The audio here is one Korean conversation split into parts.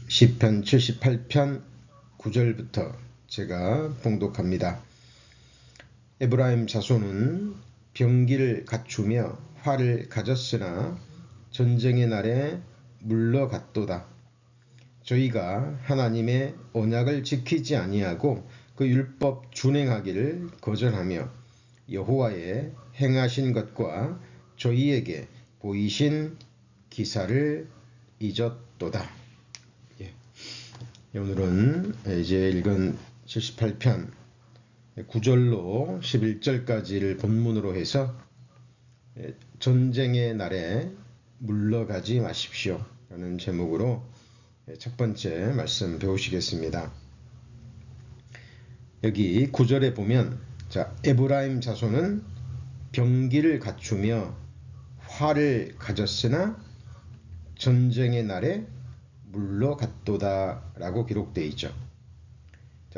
시편 78편 9절부터 제가 봉독합니다. 에브라임 자손은 병기를 갖추며 활을 가졌으나 전쟁의 날에 물러갔도다. 저희가 하나님의 언약을 지키지 아니하고 그 율법 준행하기를 거절하며 여호와의 행하신 것과 저희에게 보이신 기사를 잊었도다. 오늘은 이제 읽은 78편 9절로 11절까지를 본문으로 해서 전쟁의 날에 물러가지 마십시오 라는 제목으로 첫 번째 말씀 배우시겠습니다. 여기 9절에 보면 에브라임 자손은 병기를 갖추며 활을 가졌으나 전쟁의 날에 물러갔도다 라고 기록되어 있죠.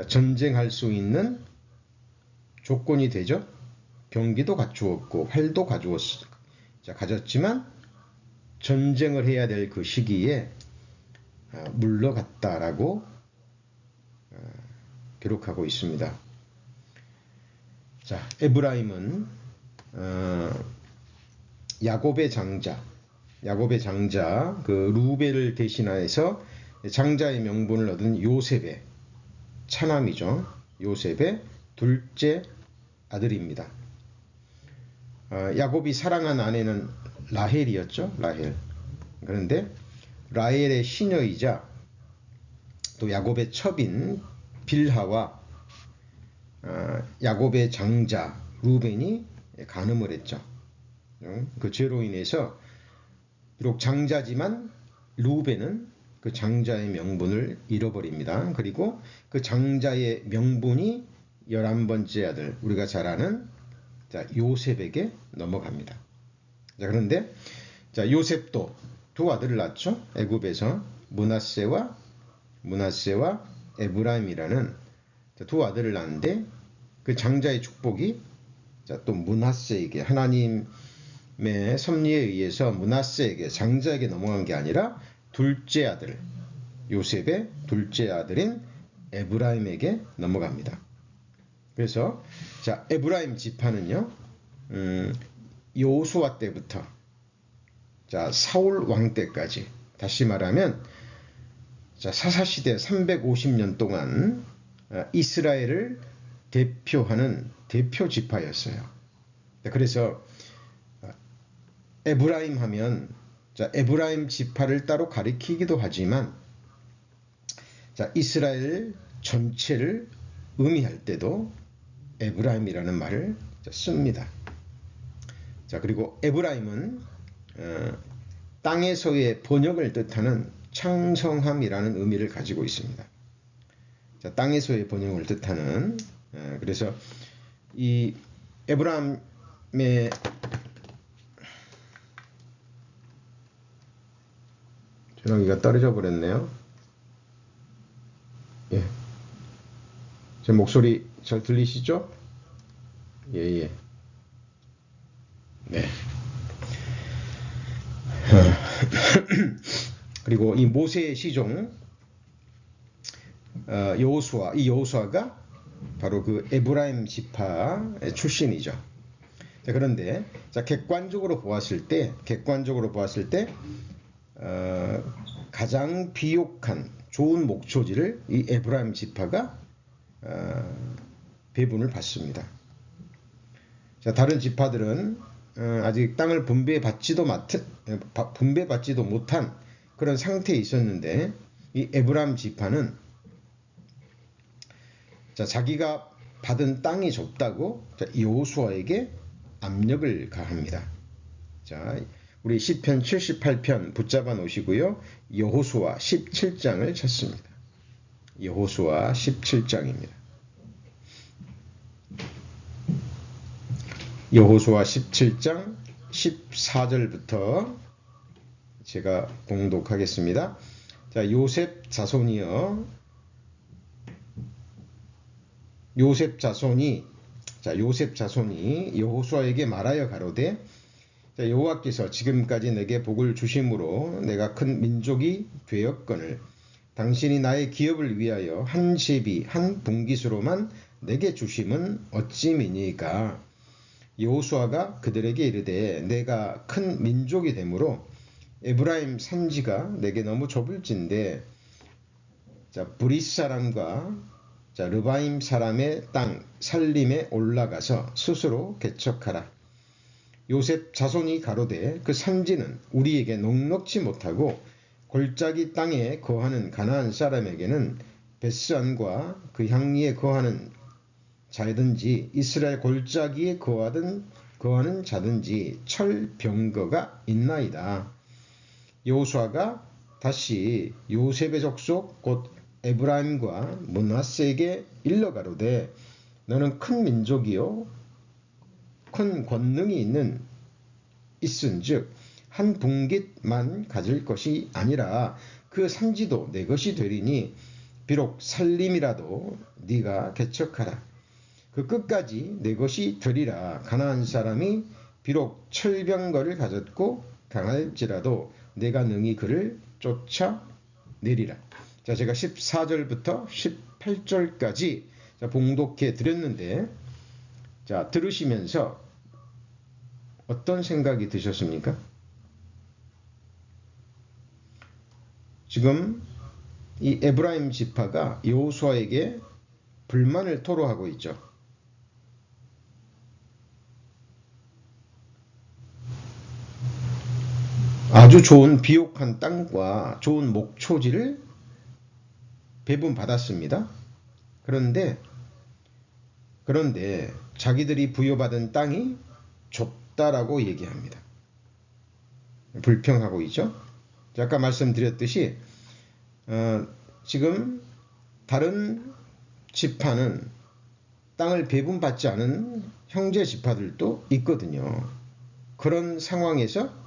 전쟁할 수 있는 조건이 되죠. 병기도 갖추었고 활도 가졌지만 전쟁을 해야 될 그 시기에 물러갔다라고 기록하고 있습니다. 에브라임은 야곱의 장자 그 루벨을 대신하여서 장자의 명분을 얻은 요셉의 차남이죠. 요셉의 둘째 아들입니다. 야곱이 사랑한 아내는 라헬이었죠. 라헬. 그런데 라헬의 시녀이자 또 야곱의 첩인 빌하와 야곱의 장자 루벤이 간음을 했죠. 그 죄로 인해서 비록 장자지만 루벤은 그 장자의 명분을 잃어버립니다. 그리고 그 장자의 명분이 11번째 아들, 우리가 잘 아는 요셉에게 넘어갑니다. 그런데 요셉도 두 아들을 낳죠. 애굽에서 므낫세와 에브라임이라는 두 아들을 낳는데 그 장자의 축복이 또 므낫세에게 하나님의 섭리에 의해서 므낫세에게 장자에게 넘어간 게 아니라 둘째 아들 요셉의 둘째 아들인 에브라임에게 넘어갑니다. 그래서 에브라임 지파는요 여호수아 때부터 사울 왕 때까지 다시 말하면 사사시대 350년 동안 이스라엘을 대표하는 대표 지파였어요. 그래서 에브라임 하면 에브라임 지파를 따로 가리키기도 하지만 이스라엘 전체를 의미할 때도 에브라임이라는 말을 씁니다. 그리고 에브라임은 땅에서의 번영을 뜻하는 창성함이라는 의미를 가지고 있습니다. 땅에서의 번영을 뜻하는 그래서 이 에브라임의 전화기가 떨어져 버렸네요. 예. 제 목소리 잘 들리시죠? 예. 네. 그리고 이 모세의 시종 여호수아, 이 여호수아가 바로 그 에브라임 지파 출신이죠. 그런데 객관적으로 보았을 때 가장 비옥한 좋은 목초지를 이 에브라임 지파가 배분을 받습니다. 다른 지파들은 아직 땅을 분배받지도 못한 그런 상태에 있었는데 이 에브라임 지파는 자기가 받은 땅이 좁다고 여호수아에게 압력을 가합니다. 우리 시편 78편 붙잡아 놓으시고요. 여호수아 17장을 찾습니다. 여호수아 17장입니다. 여호수아 17장 14절부터 제가 봉독하겠습니다. 요셉 자손이 여호수아에게 말하여 가로되 여호와께서 지금까지 내게 복을 주심으로 내가 큰 민족이 되었거늘 당신이 나의 기업을 위하여 한 제비 한 분깃으로만 내게 주심은 어찌미니까. 여호수아가 그들에게 이르되 내가 큰 민족이 되므로 에브라임 산지가 내게 너무 좁을진데 브릿 사람과 르바임 사람의 땅 살림에 올라가서 스스로 개척하라. 요셉 자손이 가로되 그 산지는 우리에게 넉넉지 못하고 골짜기 땅에 거하는 가나안 사람에게는 벳산과 그 향리에 거하는 자든지 이스라엘 골짜기에 거하는 자든지 철병거가 있나이다. 여호수아가 다시 요셉의 족속 곧 에브라임과 므낫세에게 일러가로되 너는 큰 민족이요 큰 권능이 있은즉 한 분깃만 가질 것이 아니라 그 산지도 내 것이 되리니 비록 살림이라도 네가 개척하라. 그 끝까지 내 것이 되리라. 가나안 사람이 비록 철병거를 가졌고 강할지라도 내가 능히 그를 쫓아내리라. 자, 제가 14절부터 18절까지 봉독해 드렸는데, 자, 들으시면서 어떤 생각이 드셨습니까? 지금 이 에브라임 지파가 여호수아에게 불만을 토로하고 있죠. 아주 좋은 비옥한 땅과 좋은 목초지를 배분받았습니다. 그런데 자기들이 부여받은 땅이 좁다라고 얘기합니다. 불평하고 있죠. 아까 말씀드렸듯이 지금 다른 지파는 땅을 배분받지 않은 형제 지파들도 있거든요. 그런 상황에서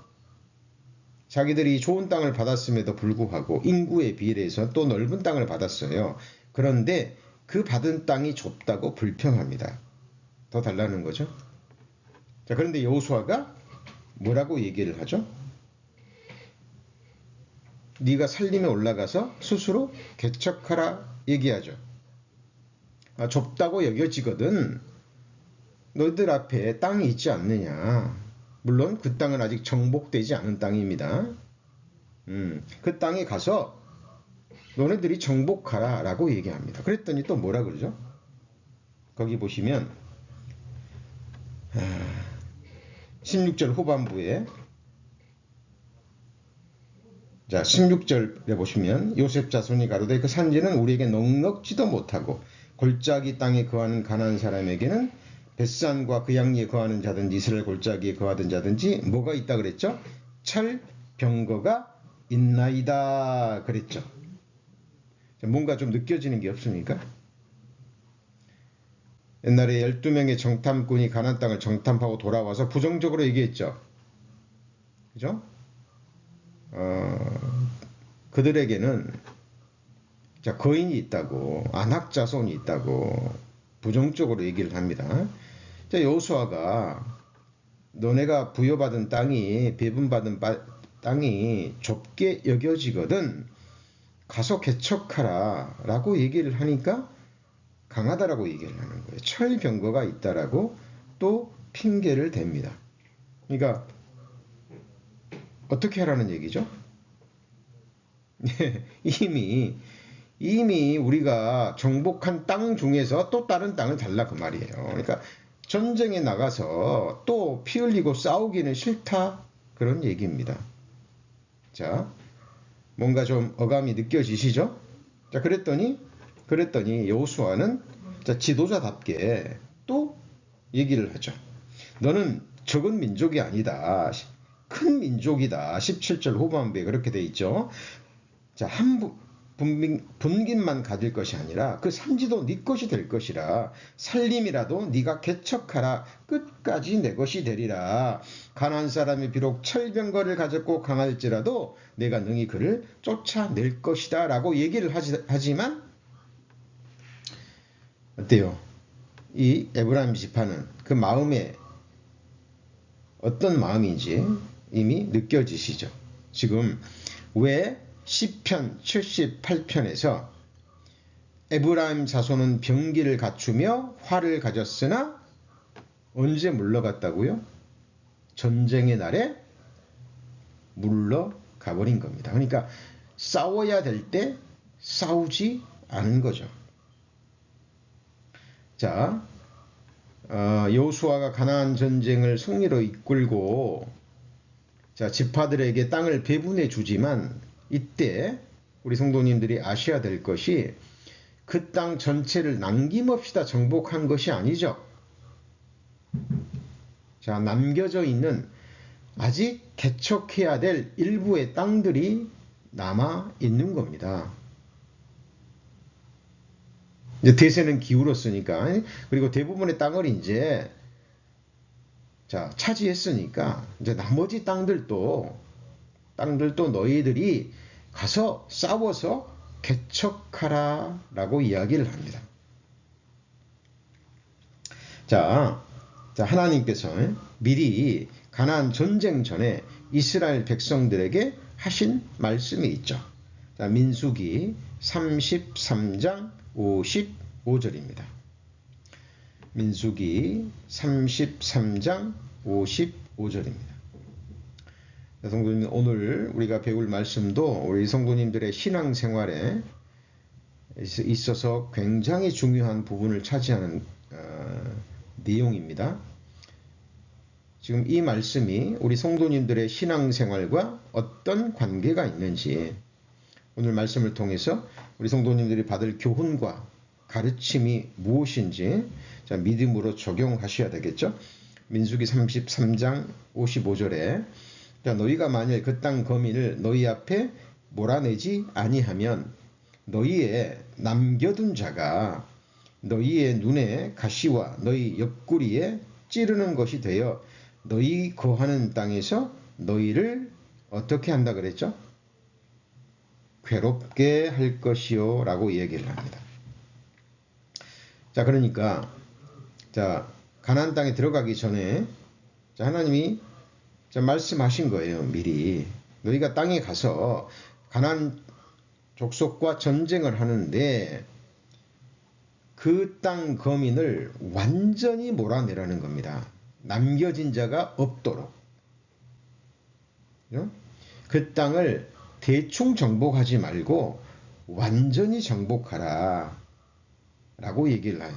자기들이 좋은 땅을 받았음에도 불구하고 인구에 비례해서 또 넓은 땅을 받았어요. 그런데 그 받은 땅이 좁다고 불평합니다. 더 달라는 거죠. 자, 그런데 여호수아가 뭐라고 얘기를 하죠? 네가 살림에 올라가서 스스로 개척하라 얘기하죠. 좁다고 여겨지거든 너희들 앞에 땅이 있지 않느냐. 물론 그 땅은 아직 정복되지 않은 땅입니다. 그 땅에 가서 너네들이 정복하라 라고 얘기합니다. 그랬더니 또 뭐라 그러죠? 거기 보시면 16절 후반부에, 자 16절에 보시면 요셉 자손이 가로되 그 산지는 우리에게 넉넉지도 못하고 골짜기 땅에 거하는 가나안 사람에게는 벳산과 그 양리에 거하는 자든지 이스라엘 골짜기에 거하던 자든지 뭐가 있다 그랬죠? 철병거가 있나이다 그랬죠. 뭔가 좀 느껴지는 게 없습니까? 옛날에 12명의 정탐꾼이 가나안 땅을 정탐하고 돌아와서 부정적으로 얘기했죠. 그죠? 그들에게는 거인이 있다고, 안악자손이 있다고 부정적으로 얘기를 합니다. 여호수아가 너네가 부여받은 땅이, 배분받은 땅이 좁게 여겨지거든 가서 개척하라 라고 얘기를 하니까 강하다라고 얘기를 하는 거예요. 철병거가 있다라고 또 핑계를 댑니다. 그러니까 어떻게 하라는 얘기죠? 이미 우리가 정복한 땅 중에서 또 다른 땅을 달라 그 말이에요. 그러니까 전쟁에 나가서 또 피 흘리고 싸우기는 싫다 그런 얘기입니다. 자, 뭔가 좀 어감이 느껴지시죠? 자, 그랬더니 여호수아는 지도자답게 또 얘기를 하죠. 너는 적은 민족이 아니다. 큰 민족이다. 17절 후반부에 그렇게 돼 있죠. 자, 한 분깃만 가질 것이 아니라 그 산지도 네 것이 될 것이라. 살림이라도 네가 개척하라. 끝까지 내 것이 되리라. 가나안 사람이 비록 철병거를 가졌고 강할지라도 내가 능히 그를 쫓아낼 것이다 라고 얘기를 하지만 어때요? 이 에브라임 지파는 그 마음에 어떤 마음인지 이미 느껴지시죠? 지금 왜 시편 78편에서 에브라임 자손은 병기를 갖추며 활을 가졌으나 언제 물러갔다고요? 전쟁의 날에 물러가 버린 겁니다. 그러니까 싸워야 될 때 싸우지 않은 거죠. 자, 여호수아가 가나안 전쟁을 승리로 이끌고 자, 지파들에게 땅을 배분해 주지만 이때 우리 성도님들이 아셔야 될 것이 그 땅 전체를 남김없이 다 정복한 것이 아니죠. 자, 남겨져 있는 아직 개척해야 될 일부의 땅들이 남아 있는 겁니다. 이제 대세는 기울었으니까, 그리고 대부분의 땅을 이제 자, 차지했으니까 이제 나머지 땅들도 너희들이 가서 싸워서 개척하라라고 이야기를 합니다. 자, 하나님께서 미리 가나안 전쟁 전에 이스라엘 백성들에게 하신 말씀이 있죠. 자, 민수기 33장 55절입니다. 민수기 33장 55절입니다. 성도님, 오늘 우리가 배울 말씀도 우리 성도님들의 신앙생활에 있어서 굉장히 중요한 부분을 차지하는 내용입니다. 지금 이 말씀이 우리 성도님들의 신앙생활과 어떤 관계가 있는지 오늘 말씀을 통해서 우리 성도님들이 받을 교훈과 가르침이 무엇인지 자, 믿음으로 적용하셔야 되겠죠. 민수기 33장 55절에 자, 너희가 만일 그 땅 거민을 너희 앞에 몰아내지 아니하면 너희의 남겨둔 자가 너희의 눈에 가시와 너희 옆구리에 찌르는 것이 되어 너희 거하는 땅에서 너희를 어떻게 한다 그랬죠? 괴롭게 할 것이요 라고 얘기를 합니다. 자, 그러니까 자, 가나안 땅에 들어가기 전에 자, 하나님이 자, 말씀하신 거예요. 미리 너희가 땅에 가서 가나안 족속과 전쟁을 하는데 그 땅 거민을 완전히 몰아내라는 겁니다. 남겨진 자가 없도록. 그 땅을 대충 정복하지 말고 완전히 정복하라 라고 얘기를 해요.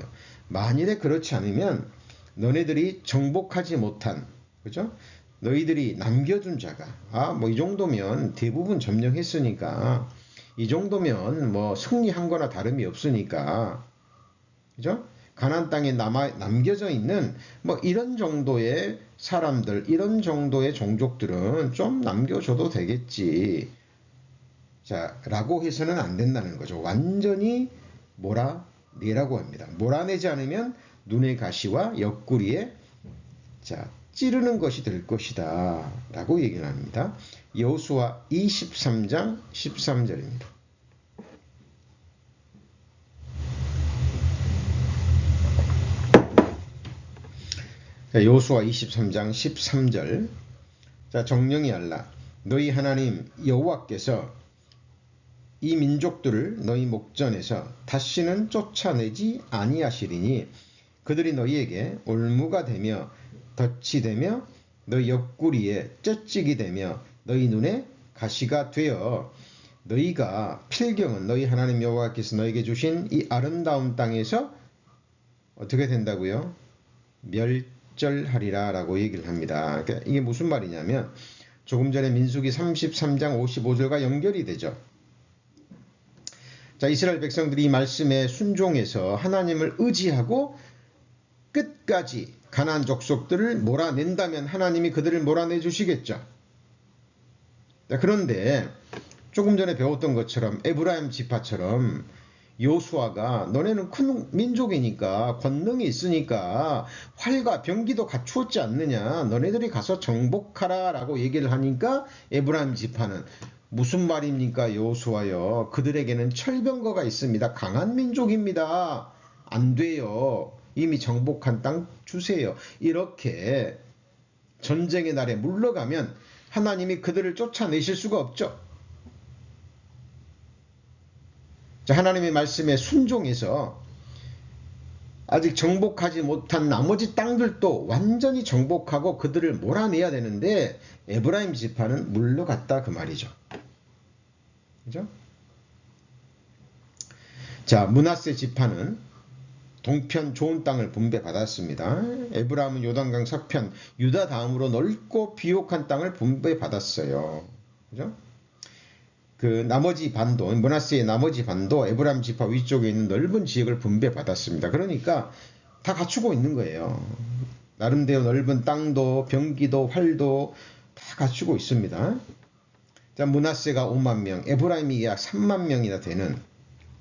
만일에 그렇지 않으면 너네들이 정복하지 못한, 그죠? 너희들이 남겨둔 자가 뭐 이 정도면 대부분 점령했으니까 이 정도면 뭐 승리한 거나 다름이 없으니까, 그죠? 가나안 땅에 남겨져 있는 뭐 이런 정도의 사람들, 이런 정도의 종족들은 좀 남겨줘도 되겠지. 자, 라고 해서는 안 된다는 거죠. 완전히 몰아내라고 합니다. 몰아내지 않으면 눈의 가시와 옆구리에 자, 찌르는 것이 될 것이다. 라고 얘기를 합니다. 여호수아 23장 13절입니다. 자, 여호수아 23장 13절. 자, 정령이 알라. 너희 하나님 여호와께서 이 민족들을 너희 목전에서 다시는 쫓아내지 아니하시리니 그들이 너희에게 올무가 되며 덫이 되며 너희 옆구리에 째찍이 되며 너희 눈에 가시가 되어 너희가 필경은 너희 하나님 여호와께서 너희에게 주신 이 아름다운 땅에서 어떻게 된다고요? 멸절하리라 라고 얘기를 합니다. 그러니까 이게 무슨 말이냐면 조금 전에 민수기 33장 55절과 연결이 되죠. 자, 이스라엘 백성들이 이 말씀에 순종해서 하나님을 의지하고 끝까지 가나안 족속들을 몰아낸다면 하나님이 그들을 몰아내 주시겠죠. 자, 그런데 조금 전에 배웠던 것처럼 에브라임 지파처럼 여호수아가 너네는 큰 민족이니까 권능이 있으니까 활과 병기도 갖추었지 않느냐, 너네들이 가서 정복하라 라고 얘기를 하니까 에브라임 지파는 무슨 말입니까 여호수아요, 그들에게는 철병거가 있습니다, 강한 민족입니다, 안 돼요, 이미 정복한 땅 주세요, 이렇게 전쟁의 날에 물러가면 하나님이 그들을 쫓아내실 수가 없죠. 자, 하나님의 말씀에 순종해서 아직 정복하지 못한 나머지 땅들도 완전히 정복하고 그들을 몰아내야 되는데 에브라임 지파는 물러갔다 그 말이죠. 그죠? 자, 므낫세 지파는 동편 좋은 땅을 분배받았습니다. 에브라임은 요단강 서편 유다 다음으로 넓고 비옥한 땅을 분배받았어요. 그죠? 그 나머지 반도, 므낫세의 나머지 반도 에브라임 지파 위쪽에 있는 넓은 지역을 분배받았습니다. 그러니까 다 갖추고 있는 거예요. 나름대로 넓은 땅도 병기도 활도 다 갖추고 있습니다. 자, 므낫세가 5만 명, 에브라임이 약 3만 명이나 되는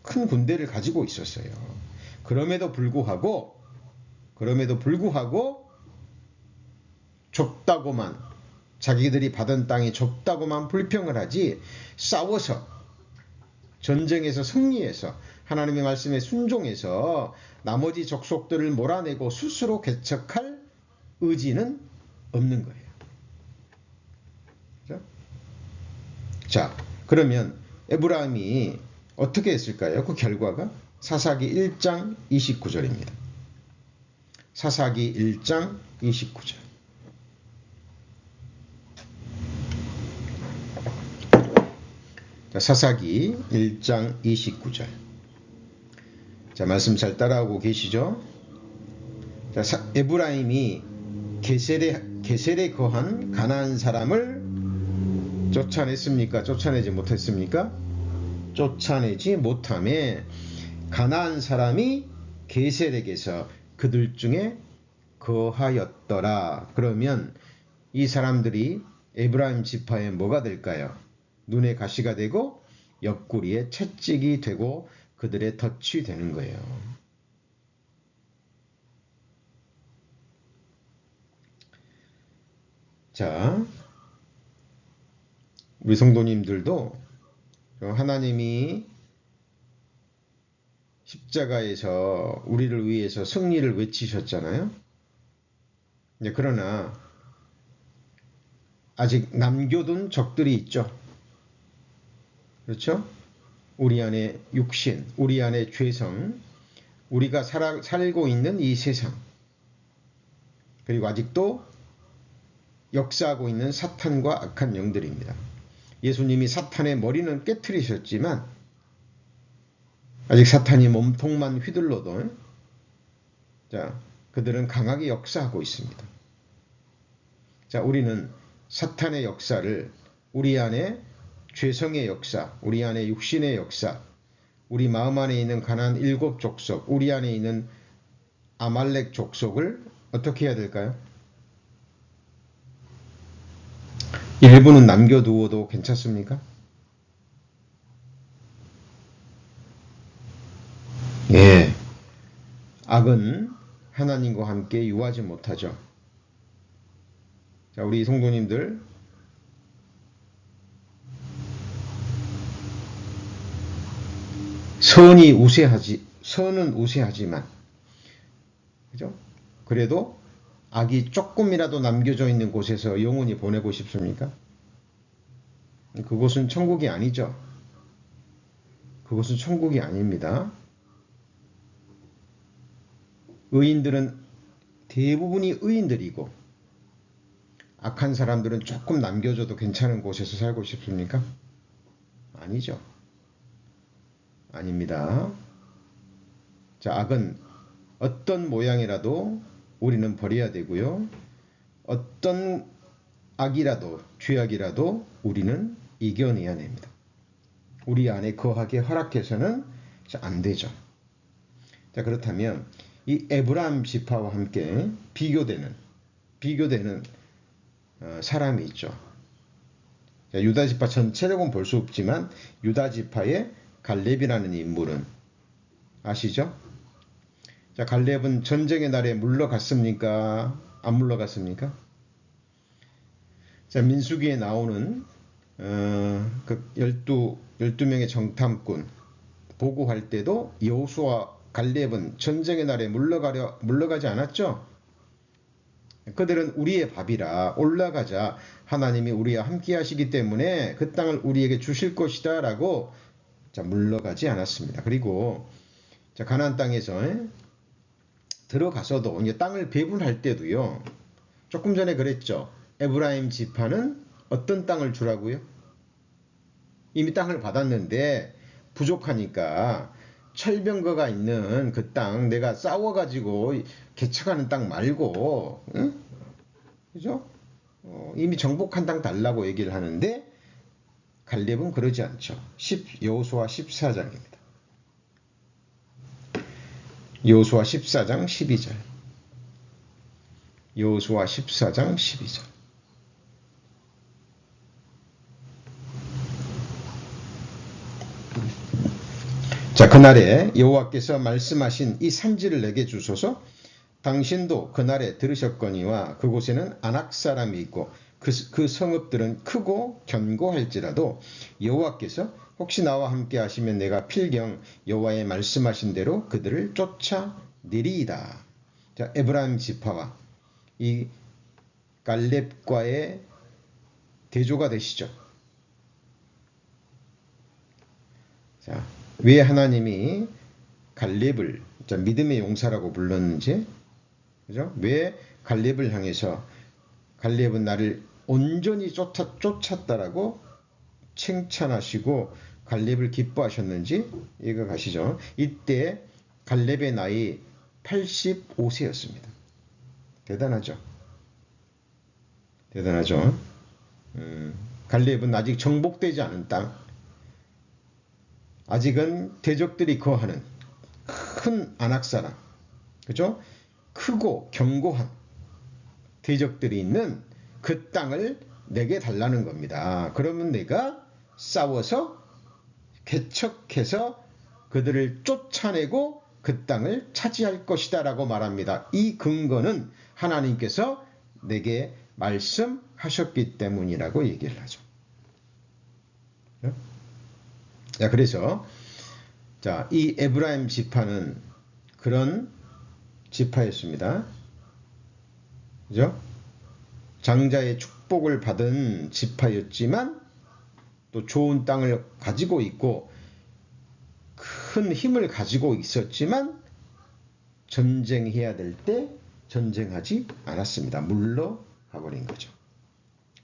큰 군대를 가지고 있었어요. 그럼에도 불구하고 좁다고만, 자기들이 받은 땅이 좁다고만 불평을 하지 싸워서 전쟁에서 승리해서 하나님의 말씀에 순종해서 나머지 족속들을 몰아내고 스스로 개척할 의지는 없는 거예요. 그렇죠? 자, 그러면 에브라임이 어떻게 했을까요? 그 결과가 사사기 1장 29절입니다. 사사기 1장 29절. 자, 사사기 1장 29절. 자, 말씀 잘 따라오고 계시죠? 자, 에브라임이 게셀에 거한 가나안 사람을 쫓아냈습니까? 쫓아내지 못했습니까? 쫓아내지 못함에 가나안 사람이 게셀에게서 그들 중에 거하였더라. 그러면 이 사람들이 에브라임 지파에 뭐가 될까요? 눈에 가시가 되고 옆구리에 채찍이 되고 그들의 덫이 되는 거예요. 자, 우리 성도님들도 하나님이 십자가에서 우리를 위해서 승리를 외치셨잖아요. 그러나 아직 남겨둔 적들이 있죠. 그렇죠? 우리 안에 육신, 우리 안에 죄성, 우리가 살고 있는 이 세상, 그리고 아직도 역사하고 있는 사탄과 악한 영들입니다. 예수님이 사탄의 머리는 깨트리셨지만 아직 사탄이 몸통만 휘둘러도 자, 그들은 강하게 역사하고 있습니다. 자, 우리는 사탄의 역사를 우리 안에 죄성의 역사, 우리 안에 육신의 역사, 우리 마음 안에 있는 가나안 7 족속, 우리 안에 있는 아말렉 족속을 어떻게 해야 될까요? 일부는 남겨두어도 괜찮습니까? 예. 악은 하나님과 함께 유하지 못하죠. 자, 우리 성도님들, 선은 우세하지만, 그죠? 그래도 악이 조금이라도 남겨져 있는 곳에서 영원히 보내고 싶습니까? 그곳은 천국이 아니죠. 그곳은 천국이 아닙니다. 의인들은 대부분이 의인들이고 악한 사람들은 조금 남겨줘도 괜찮은 곳에서 살고 싶습니까? 아니죠. 아닙니다. 자, 악은 어떤 모양이라도 우리는 버려야 되고요. 어떤 악이라도, 죄악이라도 우리는 이겨내야 됩니다. 우리 안에 거하게 허락해서는 안 되죠. 자, 그렇다면 이 에브라임 지파와 함께 비교되는 사람이 있죠. 자, 유다 지파 전체적으로는 볼 수 없지만 유다 지파의 갈렙이라는 인물은 아시죠? 자, 갈렙은 전쟁의 날에 물러갔습니까? 안 물러갔습니까? 자, 민수기에 나오는 그 12명의 정탐꾼 보고할 때도 여호수아 갈렙은 전쟁의 날에 물러가지 않았죠? 그들은 우리의 밥이라 올라가자, 하나님이 우리와 함께 하시기 때문에 그 땅을 우리에게 주실 것이다 라고 자, 물러가지 않았습니다. 그리고 자, 가나안 땅에서 들어가서도 이제 땅을 배분할 때도요. 조금 전에 그랬죠. 에브라임 지파는 어떤 땅을 주라고요? 이미 땅을 받았는데 부족하니까 철병거가 있는 그 땅 내가 싸워가지고 개척하는 땅 말고, 응? 그죠? 이미 정복한 땅 달라고 얘기를 하는데 갈렙은 그러지 않죠. 여호수아 14장입니다. 여호수아 14장 12절. 여호수아 14장 12절. 자, 그날에 여호와께서 말씀하신 이 산지를 내게 주소서. 당신도 그날에 들으셨거니와 그곳에는 아낙 사람이 있고 그 성읍들은 크고 견고할지라도 여호와께서 혹시 나와 함께 하시면 내가 필경 여호와의 말씀하신 대로 그들을 쫓아내리이다. 자, 에브라임 지파와 이 갈렙과의 대조가 되시죠. 자, 왜 하나님이 갈렙을 믿음의 용사라고 불렀는지, 그죠? 왜 갈렙을 향해서 갈렙은 나를 온전히 쫓았다라고 칭찬하시고 갈렙을 기뻐하셨는지 이해가 가시죠? 이때 갈렙의 나이 85세였습니다. 대단하죠? 대단하죠? 갈렙은 아직 정복되지 않은 땅, 아직은 대적들이 거하는 큰 아낙 사람, 그죠? 크고 견고한 대적들이 있는 그 땅을 내게 달라는 겁니다. 그러면 내가 싸워서 개척해서 그들을 쫓아내고 그 땅을 차지할 것이다 라고 말합니다. 이 근거는 하나님께서 내게 말씀하셨기 때문이라고 얘기를 하죠. 자, 그래서 자, 이 에브라임 지파는 그런 지파였습니다. 그죠? 장자의 축복을 받은 지파였지만 또 좋은 땅을 가지고 있고 큰 힘을 가지고 있었지만 전쟁해야 될 때 전쟁하지 않았습니다. 물러가 버린 거죠.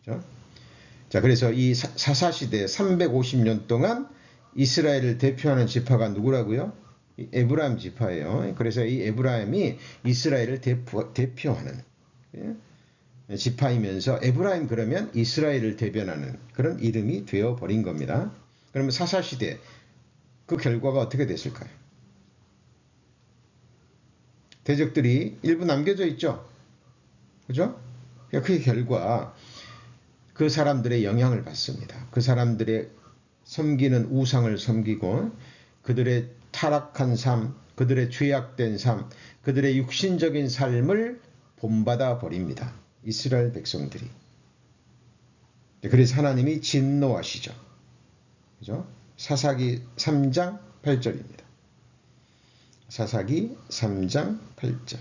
그죠? 자, 그래서 이 사사시대 350년 동안 이스라엘을 대표하는 지파가 누구라고요? 에브라임 지파예요. 그래서 이 에브라임이 이스라엘을 대표하는 지파이면서 에브라임 그러면 이스라엘을 대변하는 그런 이름이 되어버린 겁니다. 그러면 사사시대 그 결과가 어떻게 됐을까요? 대적들이 일부 남겨져 있죠. 그죠? 그 결과 그 사람들의 영향을 받습니다. 그 사람들의 섬기는 우상을 섬기고 그들의 타락한 삶, 그들의 죄악된 삶, 그들의 육신적인 삶을 본받아 버립니다. 이스라엘 백성들이. 그래서 하나님이 진노하시죠. 그죠? 사사기 3장 8절입니다. 사사기 3장 8절.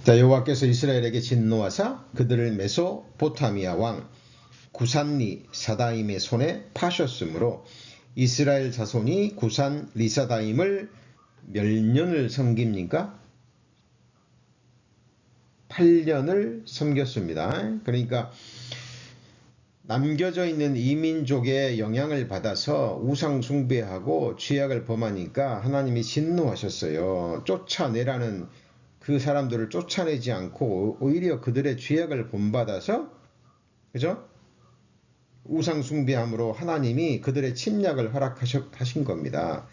자, 여호와께서 이스라엘에게 진노하사 그들을 메소포타미아 왕 구산 리사다임의 손에 파셨으므로 이스라엘 자손이 구산 리사다임을 몇 년을 섬깁니까? 8년을 섬겼습니다. 그러니까 남겨져 있는 이민족의 영향을 받아서 우상 숭배하고 죄악을 범하니까 하나님이 진노하셨어요. 쫓아내라는 그 사람들을 쫓아내지 않고 오히려 그들의 죄악을 본받아서, 그죠? 우상 숭배함으로 하나님이 그들의 침략을 허락하신 겁니다.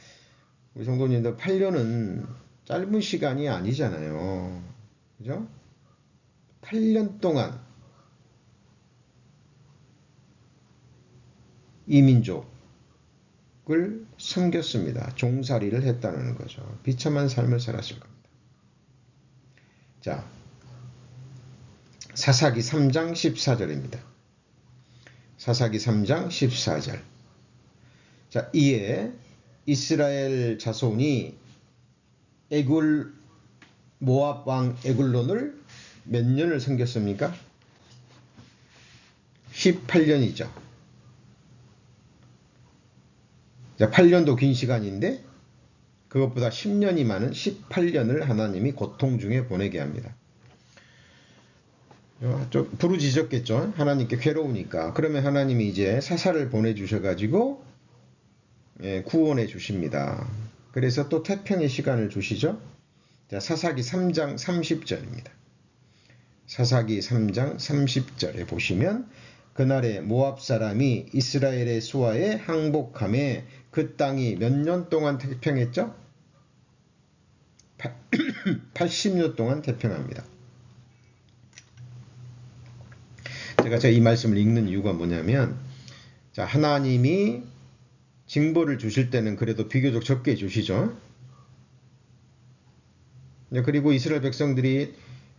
우리 성도님들 8년은 짧은 시간이 아니잖아요. 그죠? 8년 동안 이민족을 섬겼습니다. 종살이를 했다는 거죠. 비참한 삶을 살았을 겁니다. 자, 사사기 3장 14절입니다. 사사기 3장 14절. 자, 이에 이스라엘 자손이 모압 왕 에글론을 몇 년을 섬겼습니까? 18년이죠. 자, 8년도 긴 시간인데 그것보다 10년이 많은 18년을 하나님이 고통 중에 보내게 합니다. 좀 부르짖었겠죠. 하나님께 괴로우니까. 그러면 하나님이 이제 사사를 보내주셔가지고 구원해 주십니다. 그래서 또 태평의 시간을 주시죠. 자, 사사기 3장 30절입니다. 사사기 3장 30절에 보시면 그날에 모압 사람이 이스라엘의 수하에 항복함에 그 땅이 몇 년 동안 태평했죠? 80년 동안 태평합니다. 제가 이 말씀을 읽는 이유가 뭐냐면, 자, 하나님이 징벌을 주실 때는 그래도 비교적 적게 주시죠. 그리고 이스라엘 백성들이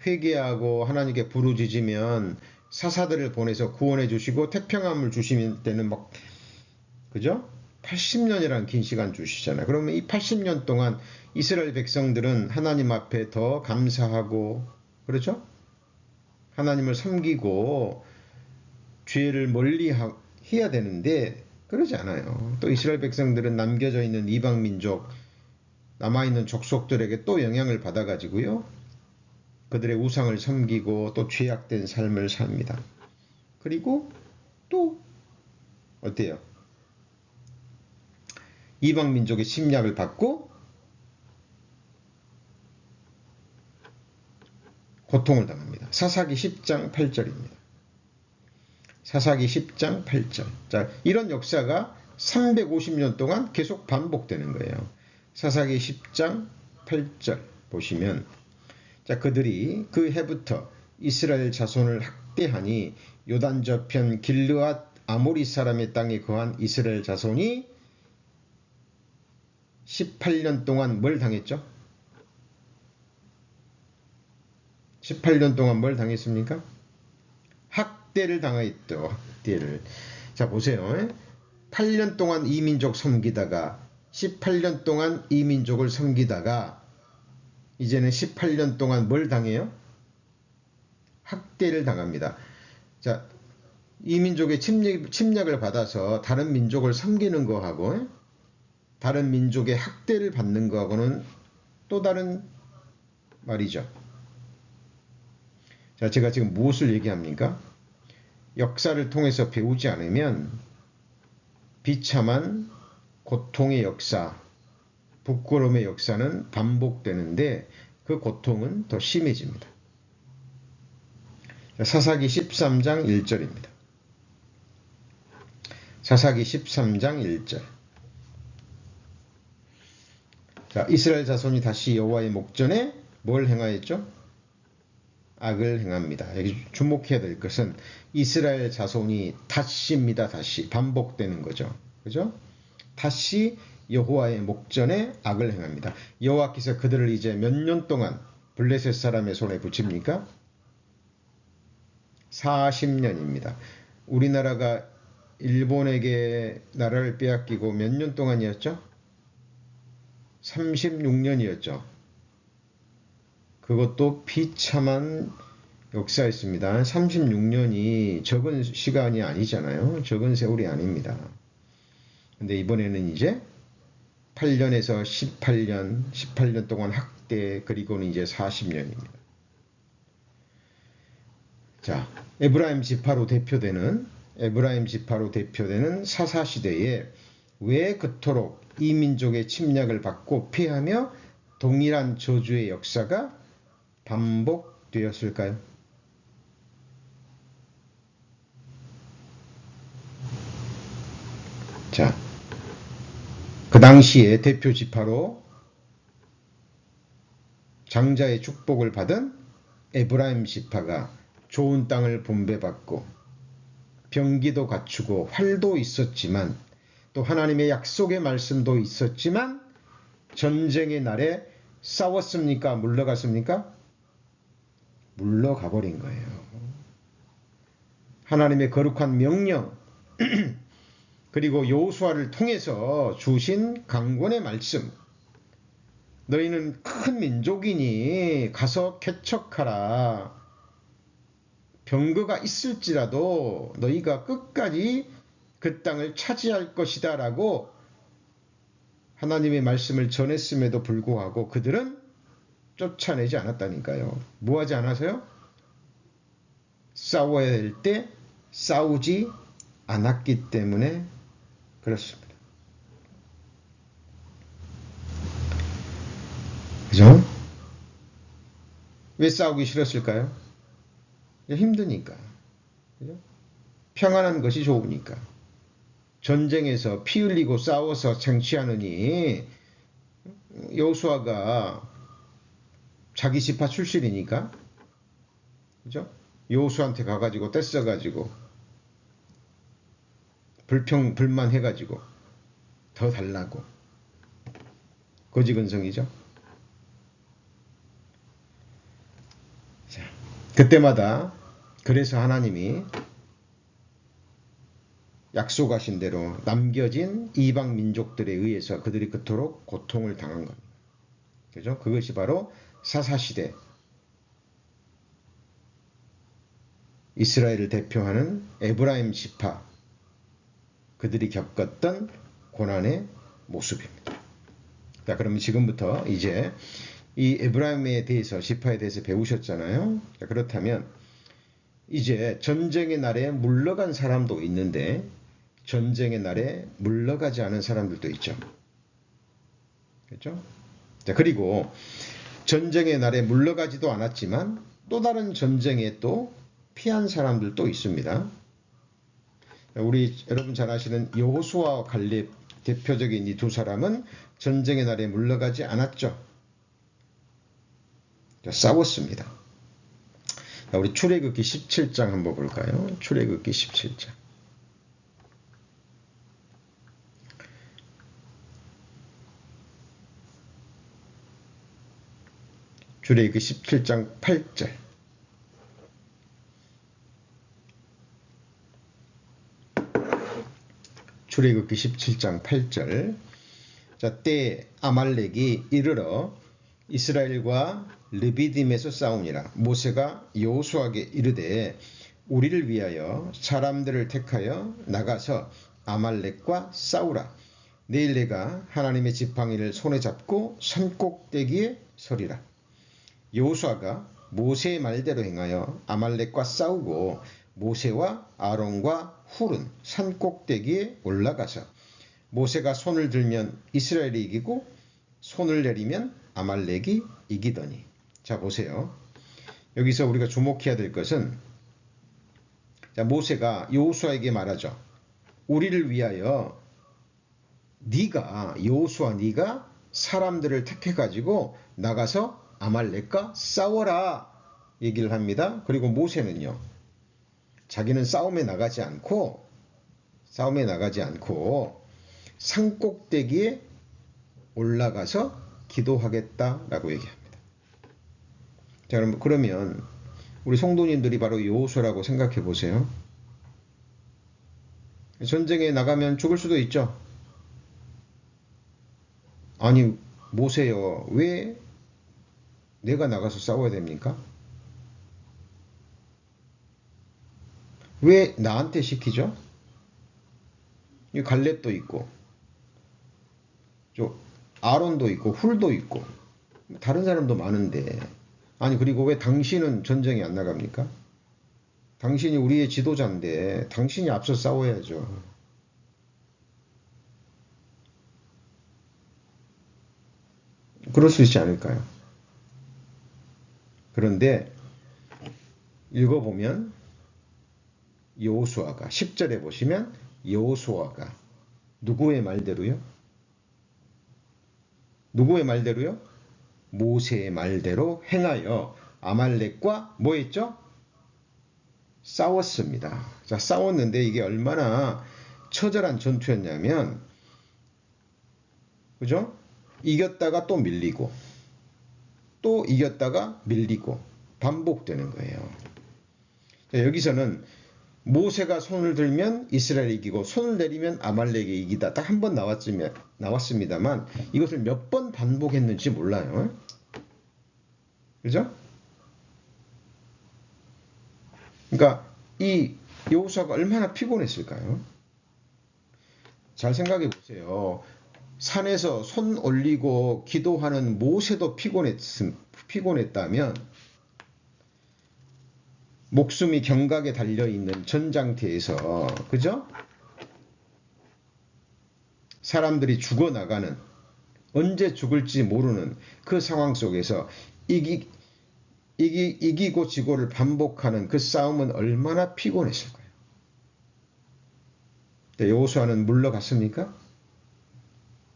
회개하고 하나님께 부르짖으면 사사들을 보내서 구원해 주시고 태평함을 주시는 때는 막, 그죠? 80년이라는 긴 시간 주시잖아요. 그러면 이 80년 동안 이스라엘 백성들은 하나님 앞에 더 감사하고, 그렇죠? 하나님을 섬기고 죄를 멀리 해야 되는데 그러지 않아요. 또 이스라엘 백성들은 남겨져 있는 이방 민족, 남아있는 족속들에게 또 영향을 받아가지고요. 그들의 우상을 섬기고 또 죄악된 삶을 삽니다. 그리고 또 어때요? 이방 민족의 침략을 받고 고통을 당합니다. 사사기 10장 8절입니다. 사사기 10장 8절. 자, 이런 역사가 350년 동안 계속 반복되는 거예요. 사사기 10장 8절 보시면, 자, 그들이 그 해부터 이스라엘 자손을 학대하니 요단 저편 길르앗 아모리 사람의 땅에 거한 이스라엘 자손이 18년 동안 뭘 당했죠? 18년 동안 뭘 당했습니까? 학대를 당했죠. 학대를. 자, 보세요. 8년 동안 이 민족 섬기다가 18년 동안 이 민족을 섬기다가 이제는 18년 동안 뭘 당해요? 학대를 당합니다. 자, 이 민족의 침략을 받아서 다른 민족을 섬기는 거하고 다른 민족의 학대를 받는 거하고는 또 다른 말이죠. 자, 제가 지금 무엇을 얘기합니까? 역사를 통해서 배우지 않으면 비참한 고통의 역사, 부끄러움의 역사는 반복되는데 그 고통은 더 심해집니다. 사사기 13장 1절입니다. 사사기 13장 1절. 자, 이스라엘 자손이 다시 여호와의 목전에 뭘 행하였죠? 악을 행합니다. 여기 주목해야 될 것은 이스라엘 자손이 다시입니다. 다시 반복되는 거죠. 그죠? 다시 여호와의 목전에 악을 행합니다. 여호와께서 그들을 이제 몇 년 동안 블레셋 사람의 손에 붙입니까? 40년입니다. 우리나라가 일본에게 나라를 빼앗기고 몇 년 동안이었죠? 36년이었죠. 그것도 비참한 역사였습니다. 36년이 적은 시간이 아니잖아요. 적은 세월이 아닙니다. 근데 이번에는 이제 8년에서 18년 동안 학대, 그리고는 이제 40년입니다. 자, 에브라임 지파로 대표되는 사사시대에 왜 그토록 이 민족의 침략을 받고 피하며 동일한 저주의 역사가 반복되었을까요? 자, 그 당시에 대표 지파로 장자의 축복을 받은 에브라임 지파가 좋은 땅을 분배받고 병기도 갖추고 활도 있었지만 또 하나님의 약속의 말씀도 있었지만 전쟁의 날에 싸웠습니까? 물러갔습니까? 물러가 버린 거예요. 하나님의 거룩한 명령 그리고 여호수아를 통해서 주신 강권의 말씀, 너희는 큰 민족이니 가서 개척하라. 병거가 있을지라도 너희가 끝까지 그 땅을 차지할 것이다 라고 하나님의 말씀을 전했음에도 불구하고 그들은 쫓아내지 않았다니까요. 뭐하지 않아서요? 싸워야 될 때 싸우지 않았기 때문에 그렇습니다. 그죠? 왜 싸우기 싫었을까요? 힘드니까. 그죠? 평안한 것이 좋으니까. 전쟁에서 피 흘리고 싸워서 쟁취하느니 여호수아가 자기 지파 출신이니까, 그죠? 여호수아한테 가가지고 떼써가지고 불만해가지고 더 달라고. 거지근성이죠. 자, 그때마다 그래서 하나님이 약속하신 대로 남겨진 이방 민족들에 의해서 그들이 그토록 고통을 당한 겁니다. 그죠? 그것이 바로 사사시대 이스라엘을 대표하는 에브라임 지파 그들이 겪었던 고난의 모습입니다. 자, 그러면 지금부터 이제 이 에브라임에 대해서 지파에 대해서 배우셨잖아요. 자, 그렇다면 이제 전쟁의 날에 물러간 사람도 있는데 전쟁의 날에 물러가지 않은 사람들도 있죠. 그렇죠? 자, 그리고 전쟁의 날에 물러가지도 않았지만 또 다른 전쟁에 또 피한 사람들도 있습니다. 우리 여러분 잘 아시는 여호수아와 갈렙 대표적인 이 두 사람은 전쟁의 날에 물러가지 않았죠. 자, 싸웠습니다. 자, 우리 출애굽기 17장 한번 볼까요? 출애굽기 17장. 출애굽기 17장 8절. 출애굽기 17장 8절. 자, 때에 아말렉이 이르러 이스라엘과 르비딤에서 싸우니라. 모세가 여호수아에게 이르되 우리를 위하여 사람들을 택하여 나가서 아말렉과 싸우라. 내일 내가 하나님의 지팡이를 손에 잡고 산꼭대기에 서리라. 여호수아가 모세의 말대로 행하여 아말렉과 싸우고 모세와 아론과 훌은 산꼭대기에 올라가서 모세가 손을 들면 이스라엘이 이기고 손을 내리면 아말렉이 이기더니. 자, 보세요. 여기서 우리가 주목해야 될 것은, 자, 모세가 여호수아에게 말하죠. 우리를 위하여 여호수아 네가 사람들을 택해 가지고 나가서 아말렉과 싸워라 얘기를 합니다. 그리고 모세는요, 자기는 싸움에 나가지 않고 산꼭대기에 올라가서 기도하겠다라고 얘기합니다. 자, 그러면 우리 성도님들이 바로 여호수아라고 생각해 보세요. 전쟁에 나가면 죽을 수도 있죠. 아니, 모세요, 왜 내가 나가서 싸워야 됩니까? 왜 나한테 시키죠? 이 갈렙도 있고, 아론도 있고, 훌도 있고, 다른 사람도 많은데, 아니, 그리고 왜 당신은 전쟁에 안 나갑니까? 당신이 우리의 지도자인데, 당신이 앞서 싸워야죠. 그럴 수 있지 않을까요? 그런데, 읽어보면, 여호수아가 10절에 보시면 여호수아가 누구의 말대로요? 모세의 말대로 행하여 아말렉과 뭐 했죠? 싸웠습니다. 자, 싸웠는데 이게 얼마나 처절한 전투였냐면, 그죠? 이겼다가 또 밀리고 또 이겼다가 밀리고 반복되는 거예요. 자, 여기서는 모세가 손을 들면 이스라엘이 이기고 손을 내리면 아말렉이 이기다. 딱 한 번 나왔습니다만 이것을 몇 번 반복했는지 몰라요. 그죠? 그러니까 이 여호수아가 얼마나 피곤했을까요? 잘 생각해 보세요. 산에서 손 올리고 기도하는 모세도 피곤했다면 목숨이 경각에 달려있는 전장터에서, 그죠? 사람들이 죽어나가는, 언제 죽을지 모르는 그 상황 속에서 이기고 지고를 반복하는 그 싸움은 얼마나 피곤했을까요? 여호수아는 물러갔습니까?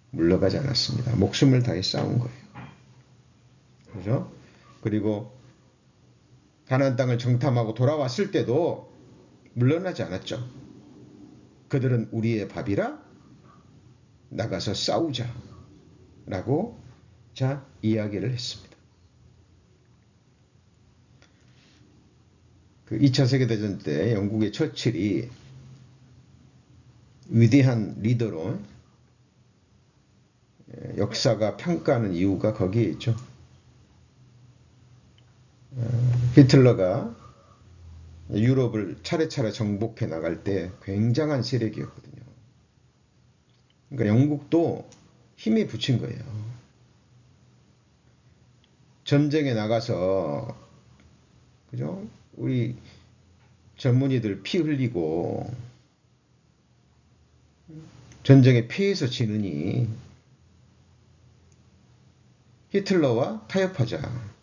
물러가지 않았습니다. 목숨을 다해 싸운 거예요. 그죠? 그리고 가나안 땅을 정탐하고 돌아왔을 때도 물러나지 않았죠. 그들은 우리의 밥이라 나가서 싸우자 라고 이야기를 했습니다. 그 2차 세계대전 때 영국의 처칠이 위대한 리더로 역사가 평가하는 이유가 거기에 있죠. 히틀러가 유럽을 차례차례 정복해 나갈 때 굉장한 세력이었거든요. 그러니까 영국도 힘이 붙인 거예요. 전쟁에 나가서, 그죠? 우리 젊은이들 피 흘리고 전쟁에 피해서 지느니 히틀러와 타협하자.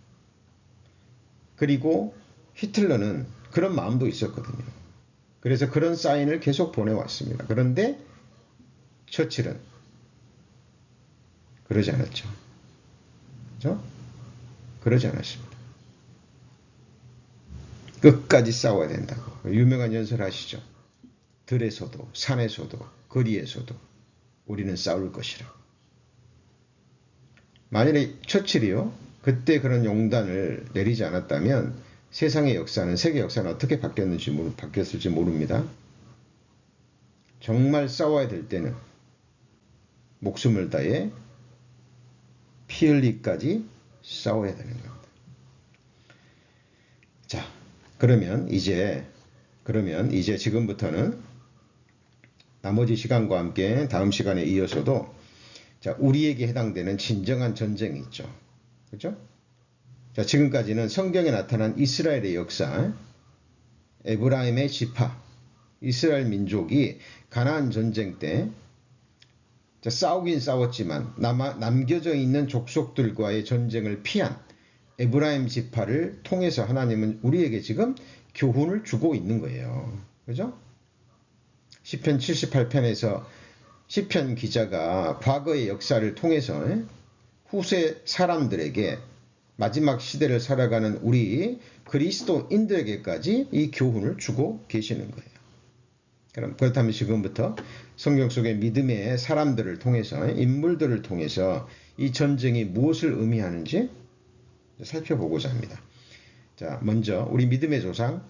그리고 히틀러는 그런 마음도 있었거든요. 그래서 그런 사인을 계속 보내왔습니다. 그런데 처칠은 그러지 않았죠. 그렇죠? 그러지 않았습니다. 끝까지 싸워야 된다고. 유명한 연설 하시죠. 들에서도 산에서도 거리에서도 우리는 싸울 것이라. 만일에 처칠이요, 그때 그런 용단을 내리지 않았다면 세상의 역사는, 세계 역사는 어떻게 바뀌었을지 모릅니다. 정말 싸워야 될 때는 목숨을 다해 피 흘리기까지 싸워야 되는 겁니다. 자, 그러면 이제 지금부터는 나머지 시간과 함께 다음 시간에 이어서도 우리에게 해당되는 진정한 전쟁이 있죠. 그렇죠? 자, 지금까지는 성경에 나타난 이스라엘의 역사, 에브라임의 지파, 이스라엘 민족이 가나안 전쟁 때 싸우긴 싸웠지만 남겨져 있는 족속들과의 전쟁을 피한 에브라임 지파를 통해서 하나님은 우리에게 지금 교훈을 주고 있는 거예요. 그죠? 시편 78편에서 시편 기자가 과거의 역사를 통해서 후세 사람들에게, 마지막 시대를 살아가는 우리 그리스도인들에게까지 이 교훈을 주고 계시는 거예요. 그렇다면 지금부터 성경 속의 믿음의 사람들을 통해서, 인물들을 통해서 이 전쟁이 무엇을 의미하는지 살펴보고자 합니다. 자, 먼저 우리 믿음의 조상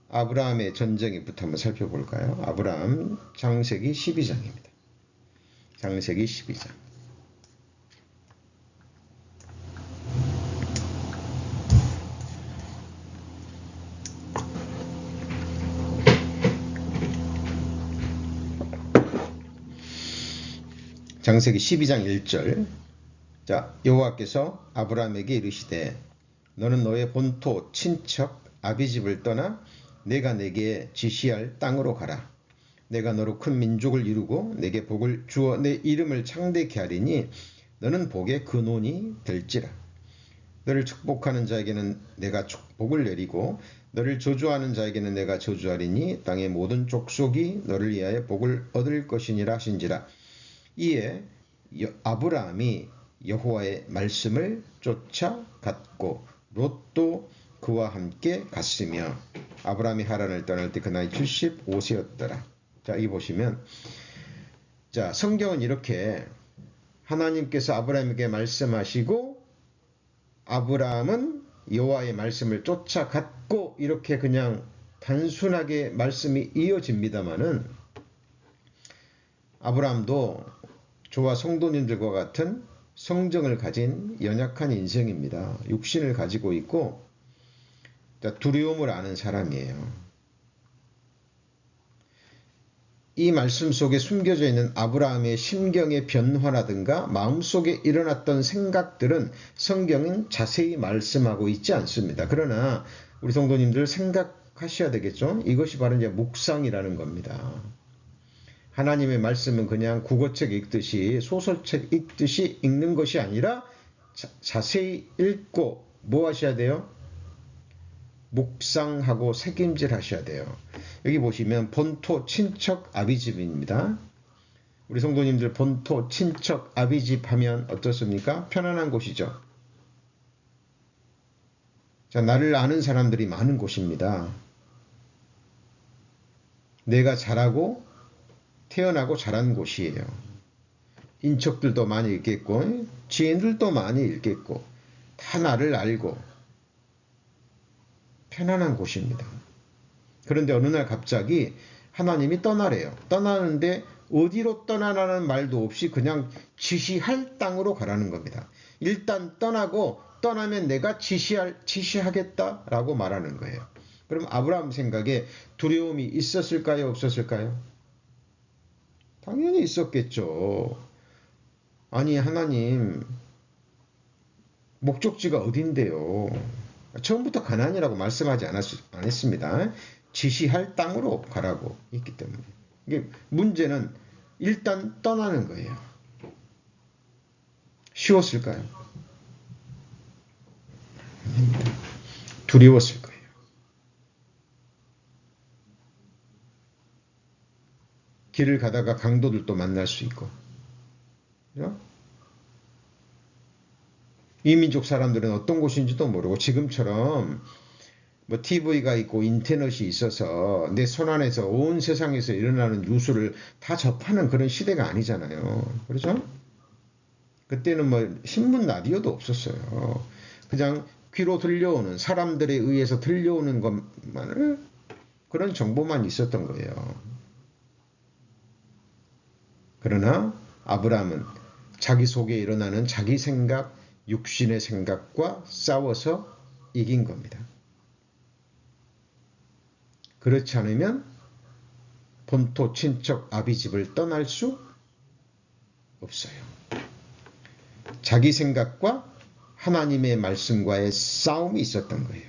아브라함의 전쟁부터 한번 살펴볼까요? 아브라함 창세기 12장입니다. 창세기 12장. 창세기 12장 1절. 자, 여호와께서 아브라함에게 이르시되 너는 너의 본토 친척 아비집을 떠나 내가 내게 지시할 땅으로 가라. 내가 너로 큰 민족을 이루고 내게 복을 주어 내 이름을 창대케 하리니 너는 복의 근원이 될지라. 너를 축복하는 자에게는 내가 축복을 내리고 너를 저주하는 자에게는 내가 저주하리니 땅의 모든 족속이 너를 위하여 복을 얻을 것이니라 하신지라. 이에 아브라함이 여호와의 말씀을 쫓아갔고 롯도 그와 함께 갔으며 아브라함이 하란을 떠날 때 그 나이 75세였더라. 자, 여기 보시면, 자, 성경은 이렇게 하나님께서 아브라함에게 말씀하시고 아브라함은 여호와의 말씀을 쫓아갔고, 이렇게 그냥 단순하게 말씀이 이어집니다마는 아브라함도 저와 성도님들과 같은 성정을 가진 연약한 인생입니다. 육신을 가지고 있고 두려움을 아는 사람이에요. 이 말씀 속에 숨겨져 있는 아브라함의 심경의 변화라든가 마음속에 일어났던 생각들은 성경은 자세히 말씀하고 있지 않습니다. 그러나 우리 성도님들 생각하셔야 되겠죠? 이것이 바로 이제 묵상이라는 겁니다. 하나님의 말씀은 그냥 국어책 읽듯이 소설책 읽듯이 읽는 것이 아니라 자세히 읽고 뭐 하셔야 돼요? 묵상하고 새김질 하셔야 돼요. 여기 보시면 본토 친척 아비집입니다. 우리 성도님들 본토 친척 아비집 하면 어떻습니까? 편안한 곳이죠. 자, 나를 아는 사람들이 많은 곳입니다. 내가 자라고 태어나고 자란 곳이에요. 인척들도 많이 있겠고 지인들도 많이 있겠고 다 나를 알고 편안한 곳입니다. 그런데 어느 날 갑자기 하나님이 떠나래요. 떠나는데 어디로 떠나라는 말도 없이 그냥 지시할 땅으로 가라는 겁니다. 일단 떠나고 떠나면 내가 지시하겠다라고 말하는 거예요. 그럼 아브라함 생각에 두려움이 있었을까요? 없었을까요? 당연히 있었겠죠. 아니 하나님 목적지가 어딘데요? 처음부터 가나안이라고 말씀하지 않았습니다. 지시할 땅으로 가라고 했기 때문에. 이게 문제는 일단 떠나는 거예요. 쉬웠을까요? 아닙니다. 두려웠을 거예요. 길을 가다가 강도들도 만날 수 있고. 그죠? 이민족 사람들은 어떤 곳인지도 모르고 지금처럼 뭐 TV가 있고 인터넷이 있어서 내 손안에서 온 세상에서 일어나는 뉴스를 다 접하는 그런 시대가 아니잖아요. 그렇죠? 그때는 뭐 신문 라디오도 없었어요. 그냥 귀로 들려오는 사람들에 의해서 들려오는 것만을 그런 정보만 있었던 거예요. 그러나 아브라함은 자기 속에 일어나는 자기 생각, 육신의 생각과 싸워서 이긴 겁니다. 그렇지 않으면 본토 친척 아비집을 떠날 수 없어요. 자기 생각과 하나님의 말씀과의 싸움이 있었던 거예요.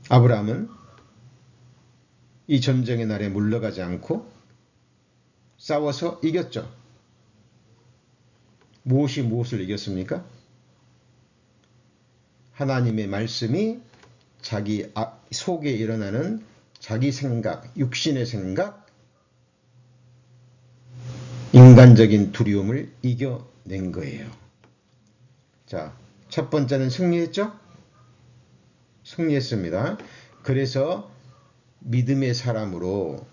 아브라함은 이 전쟁의 날에 물러가지 않고 싸워서 이겼죠. 무엇이 무엇을 이겼습니까? 하나님의 말씀이 자기 속에 일어나는 자기 생각, 육신의 생각, 인간적인 두려움을 이겨낸 거예요. 자, 첫 번째는 승리했죠? 승리했습니다. 그래서 믿음의 사람으로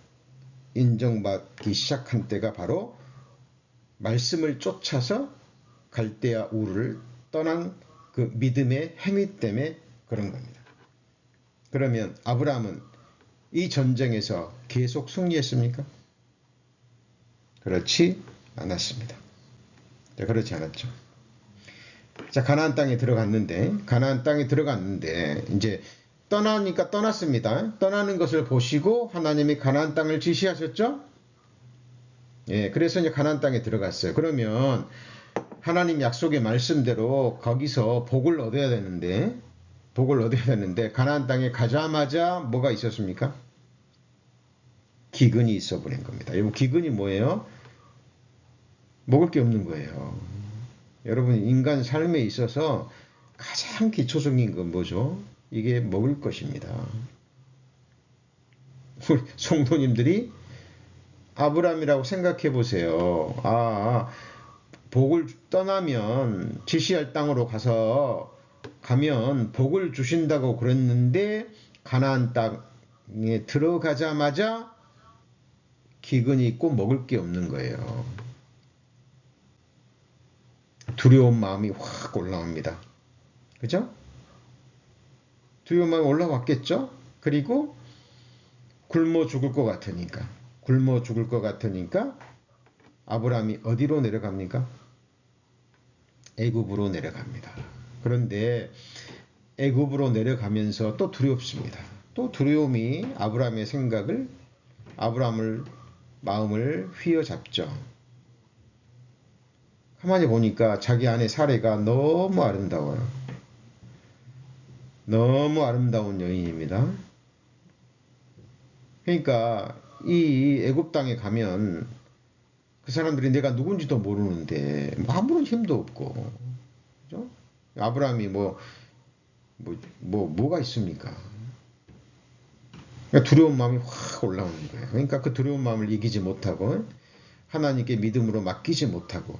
인정받기 시작한 때가 바로 말씀을 쫓아서 갈대아 우르를 떠난 그 믿음의 행위 때문에 그런 겁니다. 그러면 아브라함은 이 전쟁에서 계속 승리했습니까? 그렇지 않았습니다. 자, 그렇지 않았죠. 자, 가나안 땅에 들어갔는데 이제 떠나니까 떠났습니다. 떠나는 것을 보시고 하나님이 가나안 땅을 지시하셨죠? 예, 그래서 이제 가나안 땅에 들어갔어요. 그러면 하나님 약속의 말씀대로 거기서 복을 얻어야 되는데 가나안 땅에 가자마자 뭐가 있었습니까? 기근이 있어 버린 겁니다. 여러분, 기근이 뭐예요? 먹을 게 없는 거예요. 여러분, 인간 삶에 있어서 가장 기초적인 건 뭐죠? 이게 먹을 것입니다. 우리 성도님들이 아브라함이라고 생각해 보세요. 복을 떠나면 지시할 땅으로 가면 복을 주신다고 그랬는데 가나안 땅에 들어가자마자 기근이 있고 먹을 게 없는 거예요. 두려운 마음이 확 올라옵니다. 그죠? 두려운 마음이 올라왔겠죠? 그리고 굶어 죽을 것 같으니까 아브라함이 어디로 내려갑니까? 애굽으로 내려갑니다. 그런데 애굽으로 내려가면서 또 두렵습니다. 또 두려움이 아브라함을 마음을 휘어잡죠. 가만히 보니까 자기 아내 사레가 너무 아름다워요. 너무 아름다운 여인입니다. 그러니까 이 애굽 땅에 가면 그 사람들이 내가 누군지도 모르는데 아무런 힘도 없고, 그죠? 아브라함이 뭐가 있습니까? 그러니까 두려운 마음이 확 올라오는 거예요. 그러니까 그 두려운 마음을 이기지 못하고 하나님께 믿음으로 맡기지 못하고,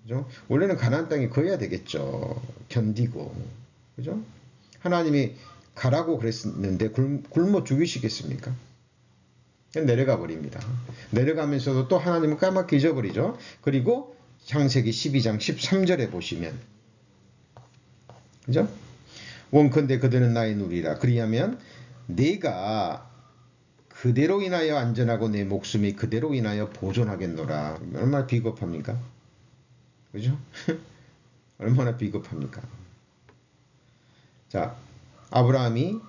그죠? 원래는 가나안 땅에 거해야 되겠죠. 견디고, 그죠? 하나님이 가라고 그랬는데 굶어 죽이시겠습니까? 내려가 버립니다. 내려가면서도 또 하나님은 까맣게 잊어버리죠. 그리고 창세기 12장 13절에 보시면, 그죠? 원컨대 그들은 나의 누리라. 그리하면 내가 그대로 인하여 안전하고 내 목숨이 그대로 인하여 보존하겠노라. 얼마나 비겁합니까? 그죠? 얼마나 비겁합니까? 자, 아브라함이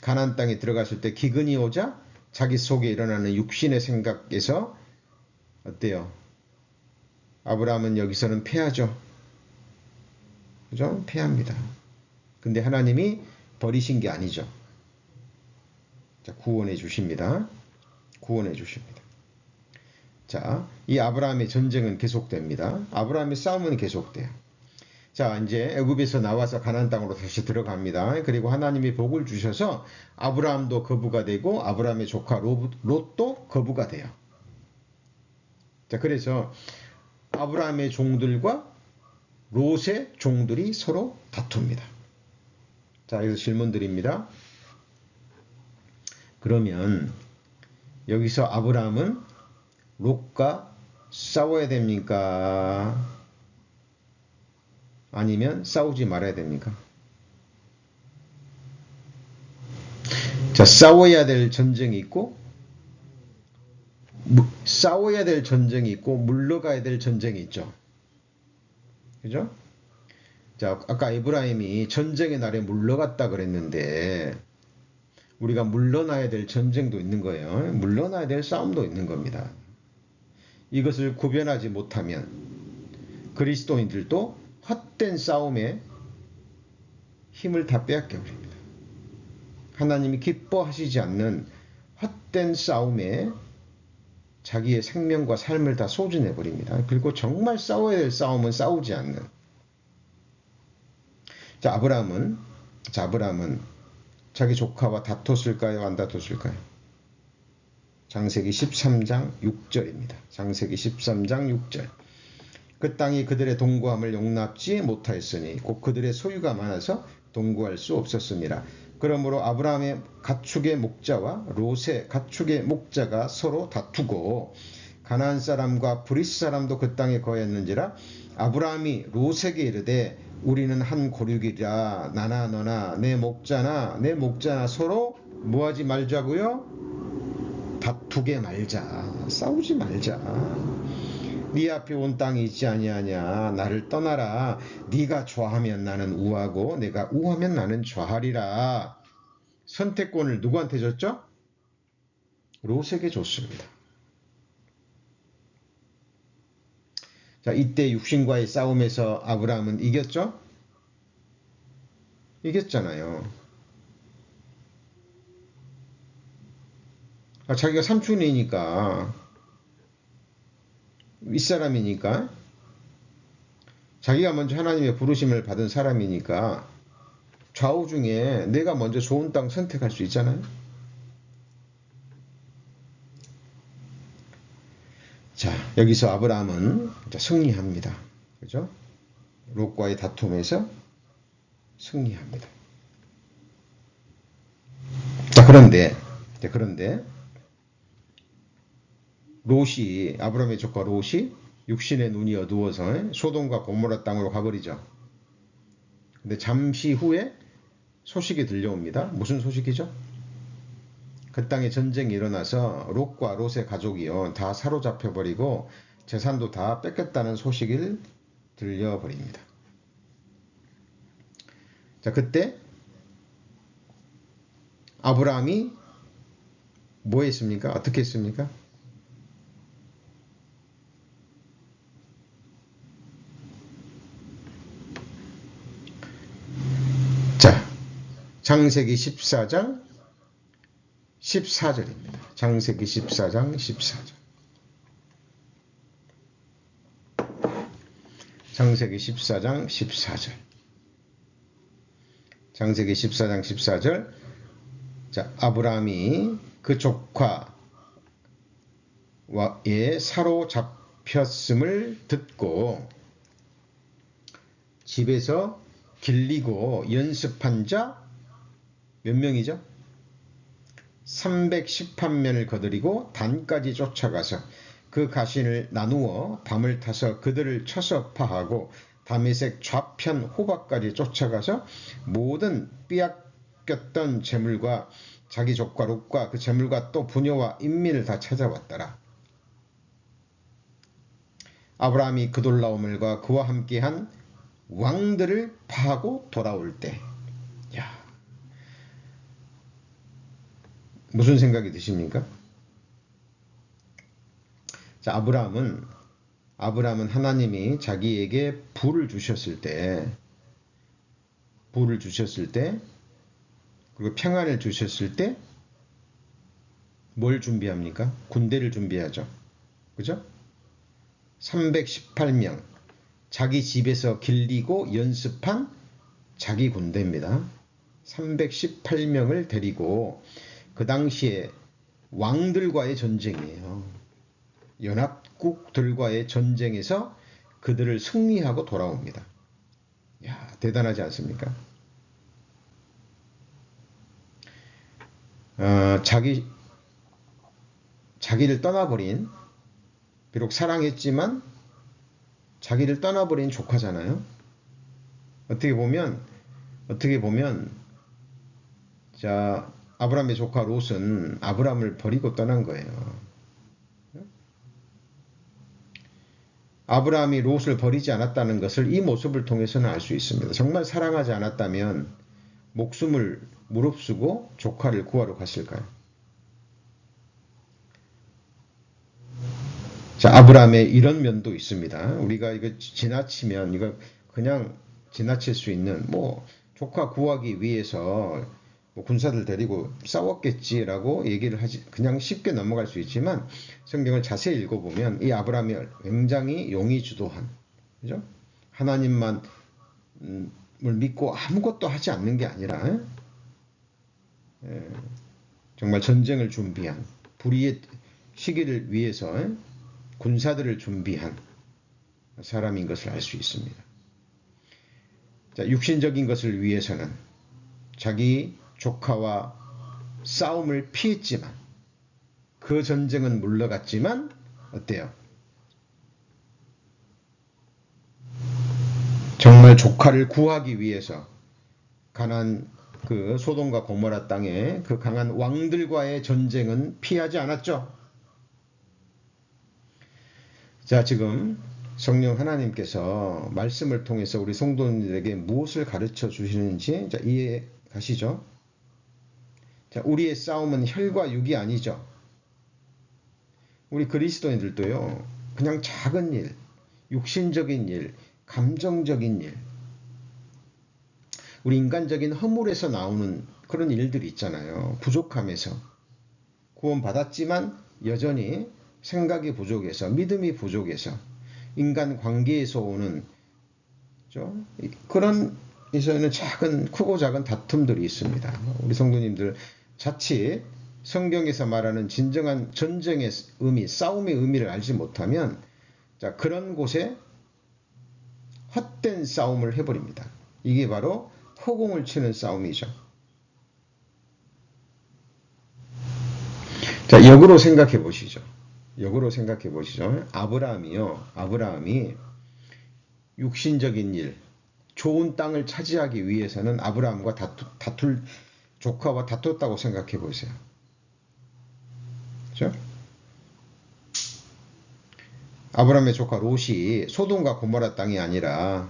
가나안 땅에 들어갔을 때 기근이 오자 자기 속에 일어나는 육신의 생각에서 어때요? 아브라함은 여기서는 패하죠. 그죠? 패합니다. 근데 하나님이 버리신 게 아니죠. 자, 구원해 주십니다. 구원해 주십니다. 자, 이 아브라함의 전쟁은 계속됩니다. 아브라함의 싸움은 계속돼요. 자, 이제 애굽에서 나와서 가나안 땅으로 다시 들어갑니다. 그리고 하나님이 복을 주셔서 아브라함도 거부가 되고 아브라함의 조카 롯도 거부가 돼요. 자, 그래서 아브라함의 종들과 롯의 종들이 서로 다툽니다. 자, 여기서 질문 드립니다. 그러면 여기서 아브라함은 롯과 싸워야 됩니까? 아니면 싸우지 말아야 됩니까? 자, 싸워야 될 전쟁이 있고 물러가야 될 전쟁이 있죠. 그죠? 자, 아까 에브라임이 전쟁의 날에 물러갔다 그랬는데 우리가 물러나야 될 전쟁도 있는 거예요. 물러나야 될 싸움도 있는 겁니다. 이것을 구별하지 못하면 그리스도인들도 헛된 싸움에 힘을 다 빼앗겨 버립니다. 하나님이 기뻐하시지 않는 헛된 싸움에 자기의 생명과 삶을 다 소진해 버립니다. 그리고 정말 싸워야 될 싸움은 싸우지 않는. 자, 아브라함은 자기 조카와 다퉜을까요? 안 다퉜을까요? 창세기 13장 6절입니다. 창세기 13장 6절. 그 땅이 그들의 동거함을 용납지 못하였으니 곧 그들의 소유가 많아서 동거할 수 없었습니다. 그러므로 아브라함의 가축의 목자와 롯의 가축의 목자가 서로 다투고 가나안 사람과 브리스 사람도 그 땅에 거했는지라. 아브라함이 롯에게 이르되 우리는 한 고륙이라 나나 너나 내 목자나 서로 뭐하지 말자고요? 다투게 말자. 싸우지 말자. 네 앞에 온 땅이 있지 아니하냐. 나를 떠나라. 네가 좌하면 나는 우하고 내가 우하면 나는 좌하리라. 선택권을 누구한테 줬죠? 롯에게 줬습니다. 자, 이때 육신과의 싸움에서 아브라함은 이겼죠? 이겼잖아요. 자기가 삼촌이니까, 윗사람이니까, 자기가 먼저 하나님의 부르심을 받은 사람이니까 좌우 중에 내가 먼저 좋은 땅 선택할 수 있잖아요. 자, 여기서 아브라함은 승리합니다. 그죠? 롯과의 다툼에서 승리합니다. 자, 그런데 아브라함의 조카 롯이 육신의 눈이 어두워서 소돔과 고모라 땅으로 가버리죠. 근데 잠시 후에 소식이 들려옵니다. 무슨 소식이죠? 그 땅에 전쟁이 일어나서 롯과 롯의 가족이요 다 사로잡혀버리고 재산도 다 뺏겼다는 소식을 들려버립니다. 자, 그때 아브라함이 뭐 했습니까? 어떻게 했습니까? 자, 창세기 14장 14절입니다. 창세기 14장 14절. 창세기 14장 14절. 창세기 14장 14절. 자, 아브라함이 그 조카에 사로잡혔음을 듣고 집에서 길리고 연습한 자 몇 명이죠? 310한면을 거느리고 단까지 쫓아가서 그 가신을 나누어 밤을 타서 그들을 쳐서 파하고 다메섹 좌편 호박까지 쫓아가서 모든 빼앗겼던 재물과 자기 조카 롯과 그 재물과 또 부녀와 인민을 다 찾아왔더라. 아브라함이 그돌라오멜과 그와 함께한 왕들을 파하고 돌아올 때, 야, 무슨 생각이 드십니까? 자, 아브라함은 하나님이 자기에게 부를 주셨을 때, 그리고 평안을 주셨을 때, 뭘 준비합니까? 군대를 준비하죠. 그죠? 318명, 자기 집에서 길리고 연습한 자기 군대입니다. 318명을 데리고 그 당시에 왕들과의 전쟁이에요. 연합국들과의 전쟁에서 그들을 승리하고 돌아옵니다. 야, 대단하지 않습니까? 자기를 떠나버린, 비록 사랑했지만 자기를 떠나버린 조카잖아요. 어떻게 보면 자, 아브라함의 조카 롯은 아브라함을 버리고 떠난 거예요. 아브라함이 롯을 버리지 않았다는 것을 이 모습을 통해서는 알 수 있습니다. 정말 사랑하지 않았다면 목숨을 무릅쓰고 조카를 구하러 갔을까요? 자, 아브라함의 이런 면도 있습니다. 우리가 이거 지나치면 이거 그냥 지나칠 수 있는, 뭐 조카 구하기 위해서 뭐 군사들 데리고 싸웠겠지라고 얘기를 하지, 그냥 쉽게 넘어갈 수 있지만 성경을 자세히 읽어보면 이 아브라함이 굉장히 용의주도한, 그죠? 하나님만 믿고 아무것도 하지 않는 게 아니라 정말 전쟁을 준비한, 불의의 시기를 위해서 군사들을 준비한 사람인 것을 알 수 있습니다. 자, 육신적인 것을 위해서는 자기 조카와 싸움을 피했지만, 그 전쟁은 물러갔지만 어때요? 정말 조카를 구하기 위해서 가나안 그 소돔과 고모라 땅에 그 강한 왕들과의 전쟁은 피하지 않았죠. 자, 지금 성령 하나님께서 말씀을 통해서 우리 성도님들에게 무엇을 가르쳐 주시는지, 자, 이해 가시죠? 자, 우리의 싸움은 혈과 육이 아니죠. 우리 그리스도인들도요, 그냥 작은 일, 육신적인 일, 감정적인 일, 우리 인간적인 허물에서 나오는 그런 일들이 있잖아요. 부족함에서. 구원받았지만 여전히 생각이 부족해서, 믿음이 부족해서, 인간 관계에서 오는 그런 에서는 크고 작은 다툼들이 있습니다. 우리 성도님들 자칫 성경에서 말하는 진정한 전쟁의 의미, 싸움의 의미를 알지 못하면, 자, 그런 곳에 헛된 싸움을 해버립니다. 이게 바로 허공을 치는 싸움이죠. 자, 역으로 생각해 보시죠. 아브라함이 육신적인 일, 좋은 땅을 차지하기 위해서는 아브라함과 조카와 다퉜다고 생각해 보세요. 그렇죠? 아브라함의 조카 롯이 소돔과 고모라 땅이 아니라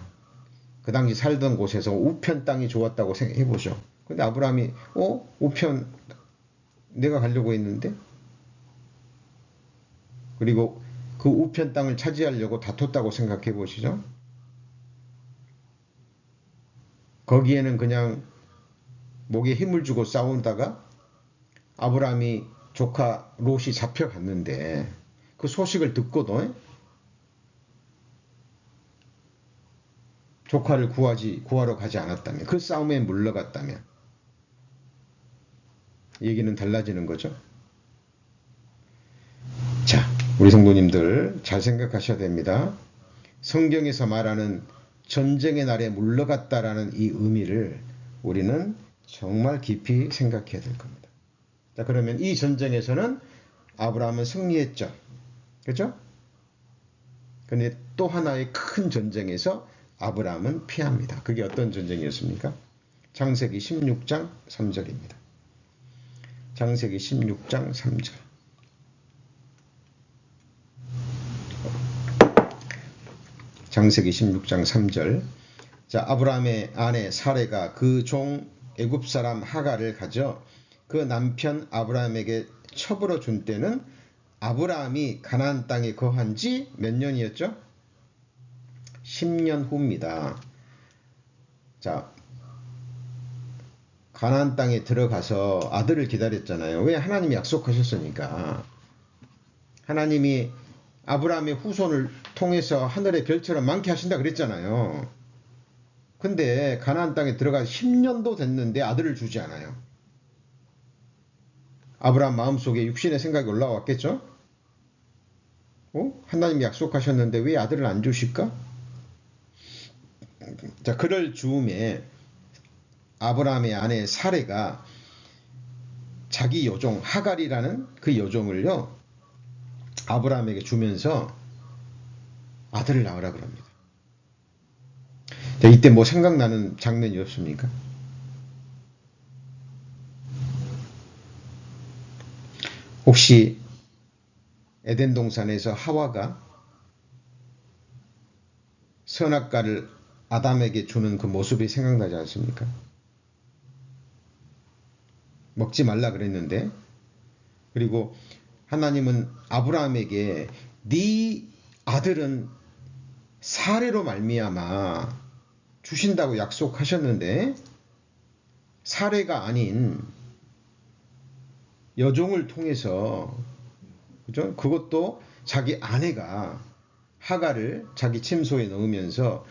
그 당시 살던 곳에서 우편 땅이 좋았다고 생각해 보죠. 근데 아브라함이 우편 내가 가려고 했는데, 그리고 그 우편 땅을 차지하려고 다퉜다고 생각해 보시죠. 거기에는 그냥 목에 힘을 주고 싸우다가 아브라함이 조카 롯이 잡혀갔는데, 그 소식을 듣고도 조카를 구하러 가지 않았다면, 그 싸움에 물러갔다면 얘기는 달라지는 거죠. 자, 우리 성도님들 잘 생각하셔야 됩니다. 성경에서 말하는 전쟁의 날에 물러갔다라는 이 의미를 우리는 정말 깊이 생각해야 될 겁니다. 자, 그러면 이 전쟁에서는 아브라함은 승리했죠. 그렇죠? 근데 또 하나의 큰 전쟁에서 아브라함은 피합니다. 그게 어떤 전쟁이었습니까? 창세기 16장 3절입니다. 창세기 16장 3절. 창세기 16장 3절. 자, 아브라함의 아내 사레가 그 종 애굽 사람 하갈을 가져 그 남편 아브라함에게 첩으로 준 때는 아브라함이 가나안 땅에 거한 지 몇 년이었죠? 10년 후입니다. 자, 가나안 땅에 들어가서 아들을 기다렸잖아요. 왜? 하나님이 약속하셨으니까. 하나님이 아브라함의 후손을 통해서 하늘의 별처럼 많게 하신다 그랬잖아요. 근데 가나안 땅에 들어가서 10년도 됐는데 아들을 주지 않아요. 아브라함 마음속에 육신의 생각이 올라왔겠죠? 하나님이 약속하셨는데 왜 아들을 안 주실까? 자, 그럴 즈음에 아브라함의 아내 사레가 자기 여종 하갈이라는 그 여종을요, 아브라함에게 주면서 아들을 낳으라 그럽니다. 자, 이때 뭐 생각나는 장면이 없습니까? 혹시 에덴 동산에서 하와가 선악과를 아담에게 주는 그 모습이 생각나지 않습니까? 먹지 말라 그랬는데, 그리고 하나님은 아브라함에게 네 아들은 사례로 말미암아 주신다고 약속하셨는데, 사례가 아닌 여종을 통해서, 그죠? 그것도 자기 아내가 하갈을 자기 침소에 넣으면서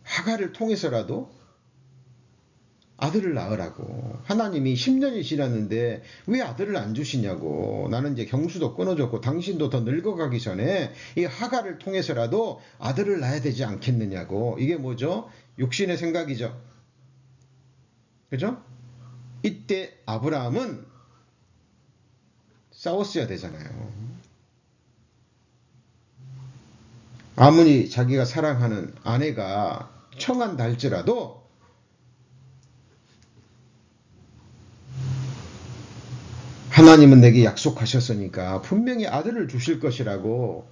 하갈을 통해서라도 아들을 낳으라고. 하나님이 10년이 지났는데 왜 아들을 안 주시냐고. 나는 이제 경수도 끊어졌고 당신도 더 늙어가기 전에 이 하갈을 통해서라도 아들을 낳아야 되지 않겠느냐고. 이게 뭐죠? 육신의 생각이죠. 그죠? 이때 아브라함은 싸웠어야 되잖아요. 아무리 자기가 사랑하는 아내가 청한다 할지라도 하나님은 내게 약속하셨으니까 분명히 아들을 주실 것이라고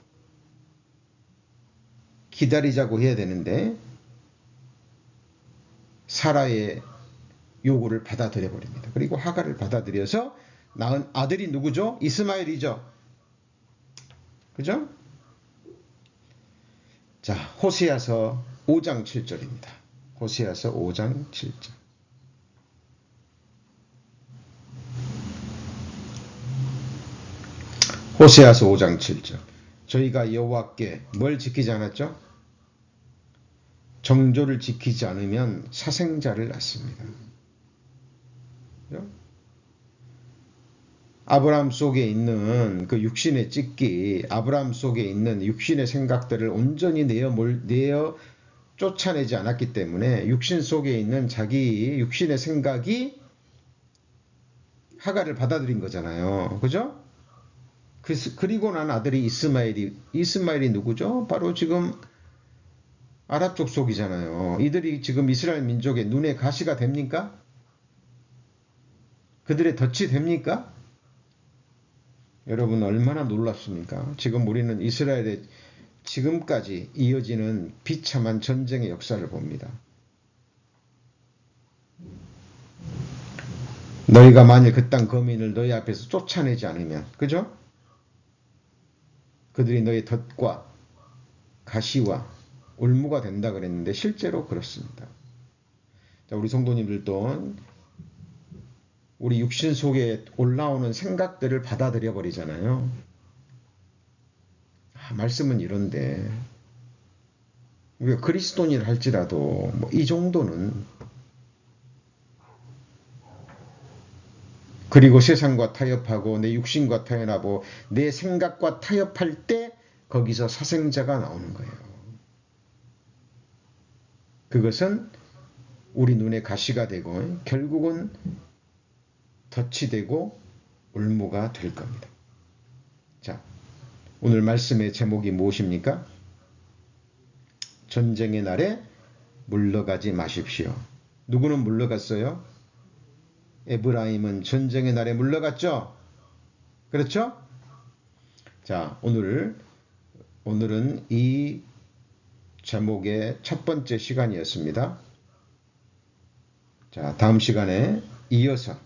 기다리자고 해야 되는데, 사라의 요구를 받아들여 버립니다. 그리고 하갈을 받아들여서 낳은 아들이 누구죠? 이스마엘이죠. 그죠? 자, 호세아서 5장 7절입니다. 호세아서 5장 7절. 호세아서 5장 7절. 저희가 여호와께 뭘 지키지 않았죠? 정조를 지키지 않으면 사생자를 낳습니다. 그죠? 아브라함 속에 있는 그 육신의 찢기, 아브라함 속에 있는 육신의 생각들을 온전히 내어 쫓아내지 않았기 때문에 육신 속에 있는 자기 육신의 생각이 하갈을 받아들인 거잖아요. 그죠? 그리고 난 아들이 이스마엘이 누구죠? 바로 지금 아랍 족속이잖아요. 이들이 지금 이스라엘 민족의 눈에 가시가 됩니까? 그들의 덫이 됩니까? 여러분 얼마나 놀랍습니까? 지금 우리는 이스라엘의 지금까지 이어지는 비참한 전쟁의 역사를 봅니다. 너희가 만일 그 땅 거민을 너희 앞에서 쫓아내지 않으면, 그죠? 그들이 너희 덫과 가시와 올무가 된다 그랬는데 실제로 그렇습니다. 자, 우리 성도님들도 우리 육신 속에 올라오는 생각들을 받아들여 버리잖아요. 말씀은 이런데 우리가 그리스도인이라 할지라도 뭐 이 정도는, 그리고 세상과 타협하고 내 육신과 타협하고 내 생각과 타협할 때 거기서 사생자가 나오는 거예요. 그것은 우리 눈에 가시가 되고 결국은 덫이 되고 올무가 될 겁니다. 자, 오늘 말씀의 제목이 무엇입니까? 전쟁의 날에 물러가지 마십시오. 누구는 물러갔어요? 에브라임은 전쟁의 날에 물러갔죠? 그렇죠? 자, 오늘은 이 제목의 첫 번째 시간이었습니다. 자, 다음 시간에 이어서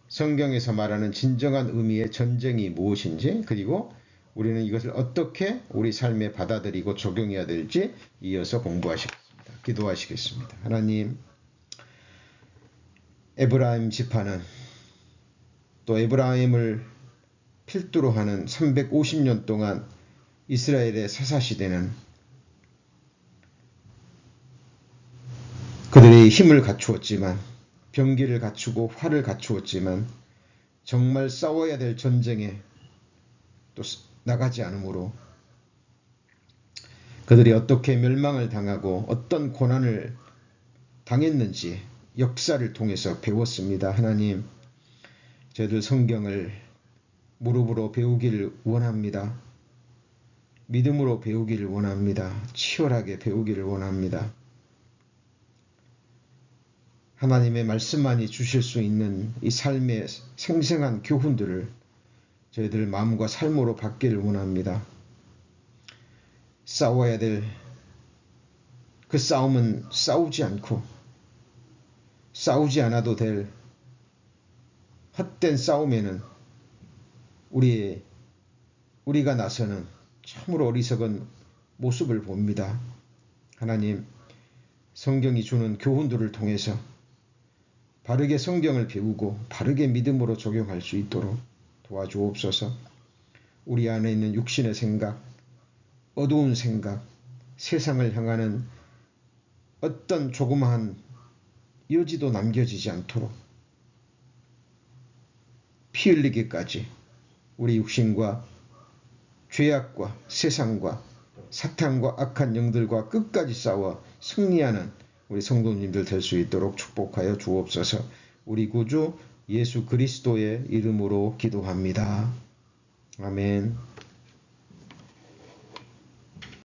성경에서 말하는 진정한 의미의 전쟁이 무엇인지, 그리고 우리는 이것을 어떻게 우리 삶에 받아들이고 적용해야 될지 이어서 공부하시겠습니다. 기도하시겠습니다. 하나님, 에브라임 지파는 또 에브라임을 필두로 하는 350년 동안 이스라엘의 사사시대는 그들의 힘을 갖추었지만, 병기를 갖추고 활을 갖추었지만 정말 싸워야 될 전쟁에 또 나가지 않으므로 그들이 어떻게 멸망을 당하고 어떤 고난을 당했는지 역사를 통해서 배웠습니다. 하나님, 저희들 성경을 무릎으로 배우기를 원합니다. 믿음으로 배우기를 원합니다. 치열하게 배우기를 원합니다. 하나님의 말씀만이 주실 수 있는 이 삶의 생생한 교훈들을 저희들 마음과 삶으로 받기를 원합니다. 싸워야 될 그 싸움은 싸우지 않고, 싸우지 않아도 될 헛된 싸움에는 우리가 나서는 참으로 어리석은 모습을 봅니다. 하나님, 성경이 주는 교훈들을 통해서 바르게 성경을 배우고 바르게 믿음으로 적용할 수 있도록 도와주옵소서. 우리 안에 있는 육신의 생각, 어두운 생각, 세상을 향하는 어떤 조그마한 여지도 남겨지지 않도록 피 흘리기까지 우리 육신과 죄악과 세상과 사탄과 악한 영들과 끝까지 싸워 승리하는 우리 성도님들 될 수 있도록 축복하여 주옵소서. 우리 구주 예수 그리스도의 이름으로 기도합니다. 아멘.